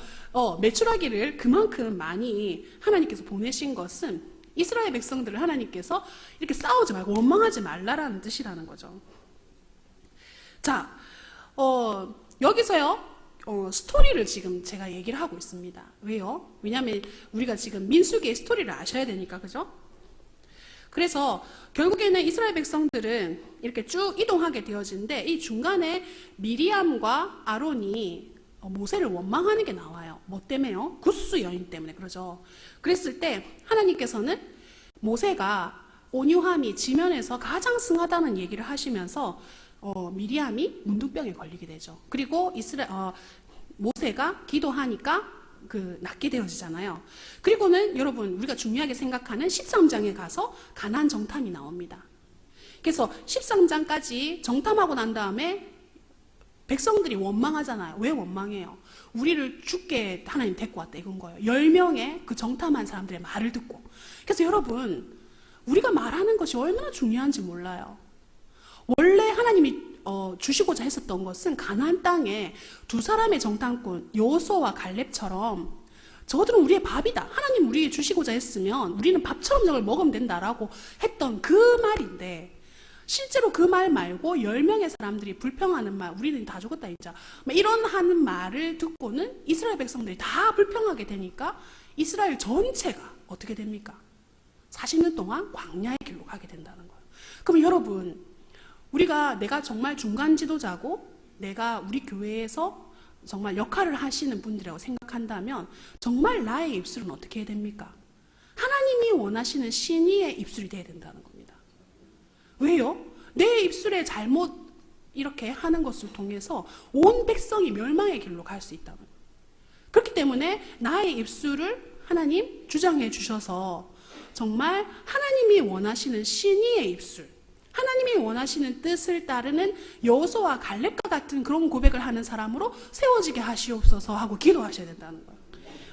매출하기를 그만큼 많이 하나님께서 보내신 것은 이스라엘 백성들을 하나님께서 이렇게 싸우지 말고 원망하지 말라라는 뜻이라는 거죠. 자, 여기서요 스토리를 지금 제가 얘기를 하고 있습니다. 왜요? 왜냐하면 우리가 지금 민수기의 스토리를 아셔야 되니까, 그죠? 그래서 결국에는 이스라엘 백성들은 이렇게 쭉 이동하게 되어지는데, 이 중간에 미리암과 아론이 모세를 원망하는 게 나와요. 뭐 때문에요? 구스 여인 때문에. 그러죠. 그랬을 때 하나님께서는 모세가 온유함이 지면에서 가장 승하다는 얘기를 하시면서 미리암이 문둥병에 걸리게 되죠. 그리고 모세가 기도하니까 낫게 되어지잖아요. 그리고는 여러분 우리가 중요하게 생각하는 13장에 가서 가나안 정탐이 나옵니다. 그래서 13장까지 정탐하고 난 다음에 백성들이 원망하잖아요. 왜 원망해요? 우리를 죽게 하나님 데리고 왔다 이건 거예요. 10명의 그 정탐한 사람들의 말을 듣고. 그래서 여러분 우리가 말하는 것이 얼마나 중요한지 몰라요. 원래 하나님이 주시고자 했었던 것은 가나안 땅에 두 사람의 정탐꾼 여호수아와 갈렙처럼 저들은 우리의 밥이다. 하나님 우리에게 주시고자 했으면 우리는 밥처럼 저걸 먹으면 된다라고 했던 그 말인데 실제로 그 말 말고 10명의 사람들이 불평하는 말, 우리는 다 죽었다 진짜 이런 하는 말을 듣고는 이스라엘 백성들이 다 불평하게 되니까 이스라엘 전체가 어떻게 됩니까? 40년 동안 광야의 길로 가게 된다는 거예요. 그럼 여러분 내가 정말 중간 지도자고 내가 우리 교회에서 정말 역할을 하시는 분들이라고 생각한다면 정말 나의 입술은 어떻게 해야 됩니까? 하나님이 원하시는 신의의 입술이 돼야 된다는 겁니다. 왜요? 내 입술에 잘못 이렇게 하는 것을 통해서 온 백성이 멸망의 길로 갈 수 있다는 거예요. 그렇기 때문에 나의 입술을 하나님 주장해 주셔서 정말 하나님이 원하시는 신의의 입술, 하나님이 원하시는 뜻을 따르는 여호수아와 갈렙과 같은 그런 고백을 하는 사람으로 세워지게 하시옵소서 하고 기도하셔야 된다는 거예요.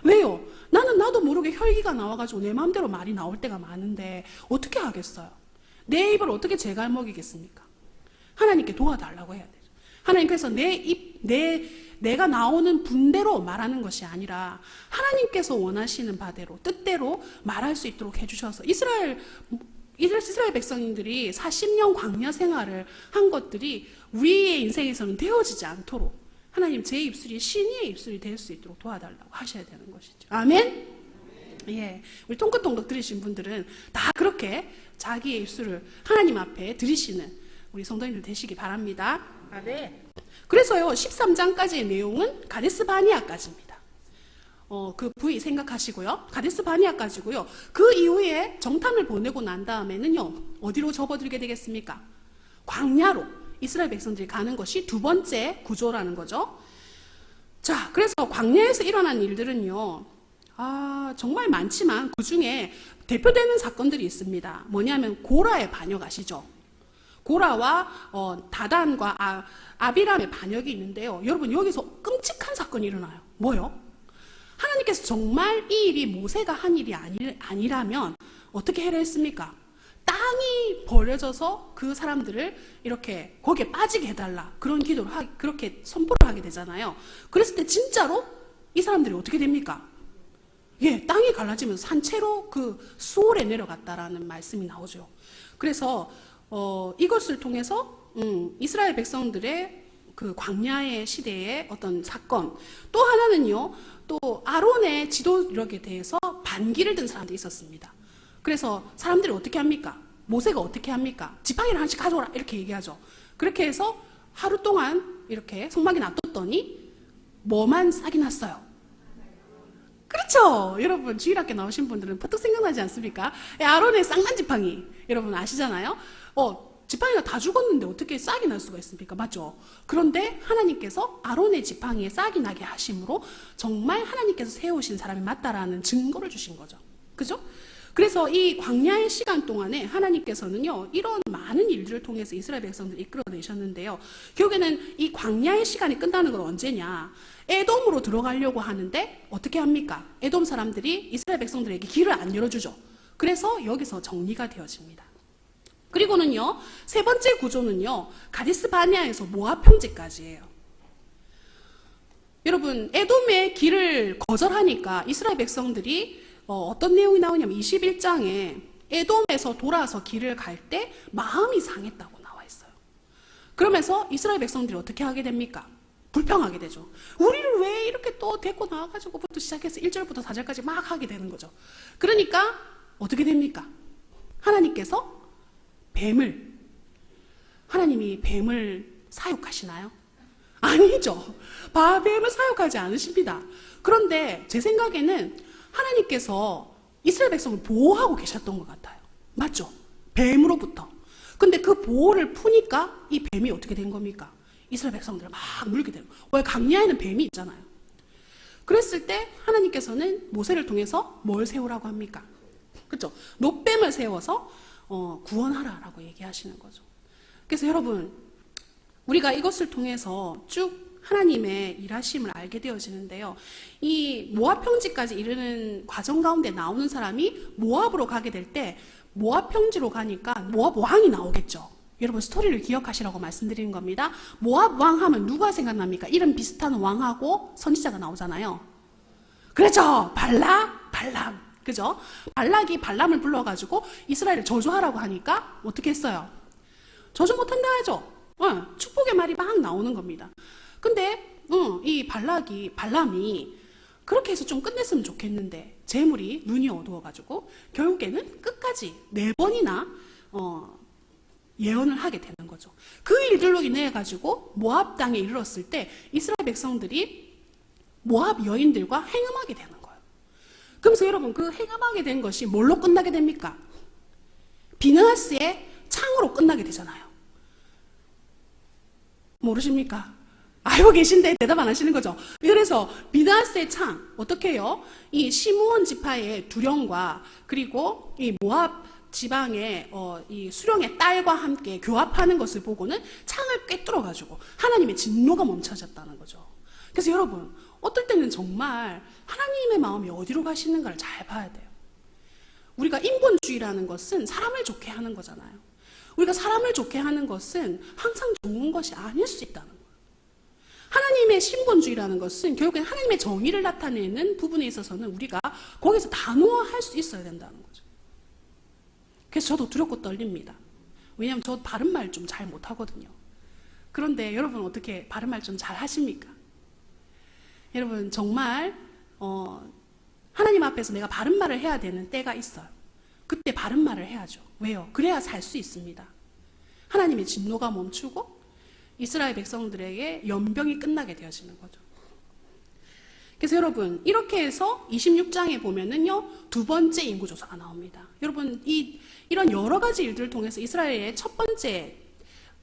왜요? 나도 모르게 혈기가 나와가지고 내 마음대로 말이 나올 때가 많은데 어떻게 하겠어요? 내 입을 어떻게 제갈 먹이겠습니까? 하나님께 도와달라고 해야 되죠. 하나님 그래서 내가 나오는 분대로 말하는 것이 아니라 하나님께서 원하시는 바대로 뜻대로 말할 수 있도록 해주셔서 이스라엘 백성들이 40년 광야 생활을 한 것들이 우리의 인생에서는 되어지지 않도록 하나님 제 입술이 신의의 입술이 될 수 있도록 도와달라고 하셔야 되는 것이죠. 아멘? 예, 우리 통긋통긋 들으신 분들은 다 그렇게 자기의 입술을 하나님 앞에 들이시는 우리 성도님들 되시기 바랍니다. 아멘. 그래서요 13장까지의 내용은 가데스 바니아까지입니다. 그 부위 생각하시고요. 가데스 바니아까지고요. 그 이후에 정탐을 보내고 난 다음에는요. 어디로 접어들게 되겠습니까? 광야로 이스라엘 백성들이 가는 것이 두 번째 구조라는 거죠. 자, 그래서 광야에서 일어난 일들은요. 정말 많지만 그 중에 대표되는 사건들이 있습니다. 뭐냐면 고라의 반역 아시죠? 고라와 다단과 아비람의 반역이 있는데요. 여러분 여기서 끔찍한 사건이 일어나요. 뭐요? 하나님께서 정말 이 일이 모세가 한 일이 아니라면 어떻게 해야 했습니까? 땅이 버려져서 그 사람들을 이렇게 거기에 빠지게 해달라 그런 기도를 그렇게 선포를 하게 되잖아요. 그랬을 때 진짜로 이 사람들이 어떻게 됩니까? 예, 땅이 갈라지면서 산채로 그 수월에 내려갔다라는 말씀이 나오죠. 그래서 이것을 통해서 이스라엘 백성들의 그 광야의 시대의 어떤 사건, 또 하나는요, 또 아론의 지도력에 대해서 반기를 든 사람들이 있었습니다. 그래서 사람들이 어떻게 합니까? 모세가 어떻게 합니까? 지팡이를 하나씩 가져오라 이렇게 얘기하죠. 그렇게 해서 하루 동안 이렇게 성막에 놔뒀더니 뭐만 싹이 났어요? 그렇죠. 여러분 주일학교 나오신 분들은 퍼뜩 생각나지 않습니까? 아론의 쌍난 지팡이 여러분 아시잖아요. 지팡이가 다 죽었는데 어떻게 싹이 날 수가 있습니까? 맞죠? 그런데 하나님께서 아론의 지팡이에 싹이 나게 하심으로 정말 하나님께서 세우신 사람이 맞다라는 증거를 주신 거죠. 그죠? 그래서 이 광야의 시간 동안에 하나님께서는요, 이런 많은 일들을 통해서 이스라엘 백성들을 이끌어내셨는데요. 결국에는 이 광야의 시간이 끝나는 건 언제냐? 에돔으로 들어가려고 하는데 어떻게 합니까? 에돔 사람들이 이스라엘 백성들에게 길을 안 열어주죠. 그래서 여기서 정리가 되어집니다. 그리고는요, 세 번째 구조는요, 가데스 바네아에서 모압 평지까지예요. 여러분, 에돔의 길을 거절하니까 이스라엘 백성들이 어떤 내용이 나오냐면 21장에 에돔에서 돌아서 길을 갈 때 마음이 상했다고 나와 있어요. 그러면서 이스라엘 백성들이 어떻게 하게 됩니까? 불평하게 되죠. 우리를 왜 이렇게 또 데리고 나와가지고부터 시작해서 1절부터 4절까지 막 하게 되는 거죠. 그러니까 어떻게 됩니까? 하나님께서 하나님이 뱀을 사육하시나요? 아니죠. 뱀을 사육하지 않으십니다. 그런데 제 생각에는 하나님께서 이스라엘 백성을 보호하고 계셨던 것 같아요. 맞죠? 뱀으로부터. 근데 그 보호를 푸니까 이 뱀이 어떻게 된 겁니까? 이스라엘 백성들을 막 물게 되는 거예요. 왜? 강야에는 뱀이 있잖아요. 그랬을 때 하나님께서는 모세를 통해서 뭘 세우라고 합니까? 그렇죠? 놋뱀을 세워서 구원하라라고 얘기하시는 거죠. 그래서 여러분, 우리가 이것을 통해서 쭉 하나님의 일하심을 알게 되어지는데요. 이 모압 평지까지 이르는 과정 가운데 나오는 사람이 모압으로 가게 될 때 모압 평지로 가니까 모압 왕이 나오겠죠. 여러분 스토리를 기억하시라고 말씀드리는 겁니다. 모압 왕 하면 누가 생각납니까? 이름 비슷한 왕하고 선지자가 나오잖아요. 그렇죠. 발람. 그죠? 발락이 발람을 불러가지고 이스라엘을 저주하라고 하니까 어떻게 했어요? 저주 못한다 하죠. 축복의 말이 막 나오는 겁니다. 근데 이 발람이 그렇게 해서 좀 끝냈으면 좋겠는데 재물이 눈이 어두워가지고 결국에는 끝까지 4번이나 예언을 하게 되는 거죠. 그 일들로 인해 가지고 모압 땅에 이르렀을 때 이스라엘 백성들이 모압 여인들과 행음하게 되는 거예요. 그러면서 여러분 그 행음하게 된 것이 뭘로 끝나게 됩니까? 비느하스의 창으로 끝나게 되잖아요. 모르십니까? 알고 계신데 대답 안 하시는 거죠. 그래서 비느하스의 창 어떻게 해요? 이 시므온 지파의 두령과 그리고 이 모압 지방의 이 수령의 딸과 함께 교합하는 것을 보고는 창을 꿰뚫어 가지고 하나님의 진노가 멈춰졌다는 거죠. 그래서 여러분 어떨 때는 정말 하나님의 마음이 어디로 가시는가를 잘 봐야 돼요. 우리가 인본주의라는 것은 사람을 좋게 하는 거잖아요. 우리가 사람을 좋게 하는 것은 항상 좋은 것이 아닐 수 있다는 거예요. 하나님의 신본주의라는 것은 결국엔 하나님의 정의를 나타내는 부분에 있어서는 우리가 거기서 단호할 수 있어야 된다는 거죠. 그래서 저도 두렵고 떨립니다. 왜냐하면 저 바른말 좀 잘 못하거든요. 그런데 여러분 어떻게 바른말 좀 잘 하십니까? 여러분 정말 하나님 앞에서 내가 바른말을 해야 되는 때가 있어요. 그때 바른말을 해야죠. 왜요? 그래야 살 수 있습니다. 하나님의 진노가 멈추고 이스라엘 백성들에게 연병이 끝나게 되어지는 거죠. 그래서 여러분 이렇게 해서 26장에 보면은요 2번째 인구조사가 나옵니다. 여러분 이런 여러 가지 일들을 통해서 이스라엘의 첫 번째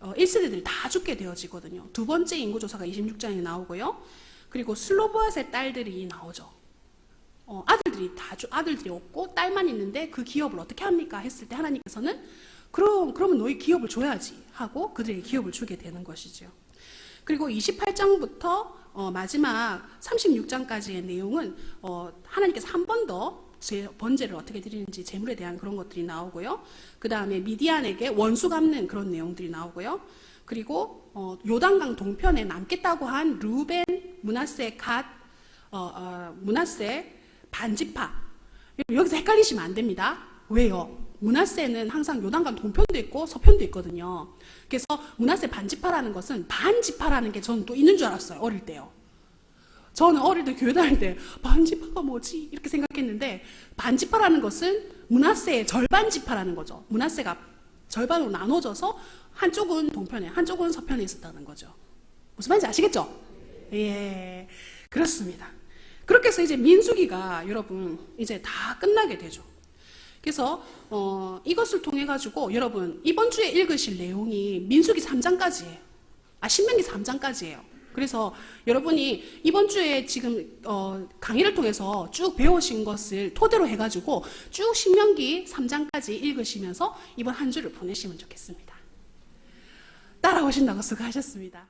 1세대들이 다 죽게 되어지거든요. 2번째 인구조사가 26장에 나오고요. 그리고 슬로보앗의 딸들이 나오죠. 아들들이 없고 딸만 있는데 그 기업을 어떻게 합니까? 했을 때 하나님께서는 그러면 너희 기업을 줘야지 하고 그들에게 기업을 주게 되는 것이죠. 그리고 28장부터 마지막 36장까지의 내용은 하나님께서 한 번 더 번제를 어떻게 드리는지 재물에 대한 그런 것들이 나오고요. 그 다음에 미디안에게 원수 갚는 그런 내용들이 나오고요. 그리고 요단강 동편에 남겠다고 한 루벤, 므낫세, 갓, 므낫세 반지파. 여기서 헷갈리시면 안 됩니다. 왜요? 므낫세는 항상 요단강 동편도 있고 서편도 있거든요. 그래서 므낫세 반지파라는 것은 반지파라는 게 저는 또 있는 줄 알았어요. 어릴 때요. 저는 어릴 때 교회 다닐 때 반지파가 뭐지? 이렇게 생각했는데 반지파라는 것은 므낫세의 절반 지파라는 거죠. 므낫세가 절반으로 나눠져서 한쪽은 동편에 한쪽은 서편에 있었다는 거죠. 무슨 말인지 아시겠죠? 예, 그렇습니다. 그렇게 해서 이제 민수기가 여러분 이제 다 끝나게 되죠. 그래서 이것을 통해 가지고 여러분 이번 주에 읽으실 내용이 민수기 3장까지예요. 신명기 3장까지예요. 그래서 여러분이 이번 주에 지금 강의를 통해서 쭉 배우신 것을 토대로 해가지고 쭉 신명기 3장까지 읽으시면서 이번 한 주를 보내시면 좋겠습니다. 따라오신다고 수고하셨습니다.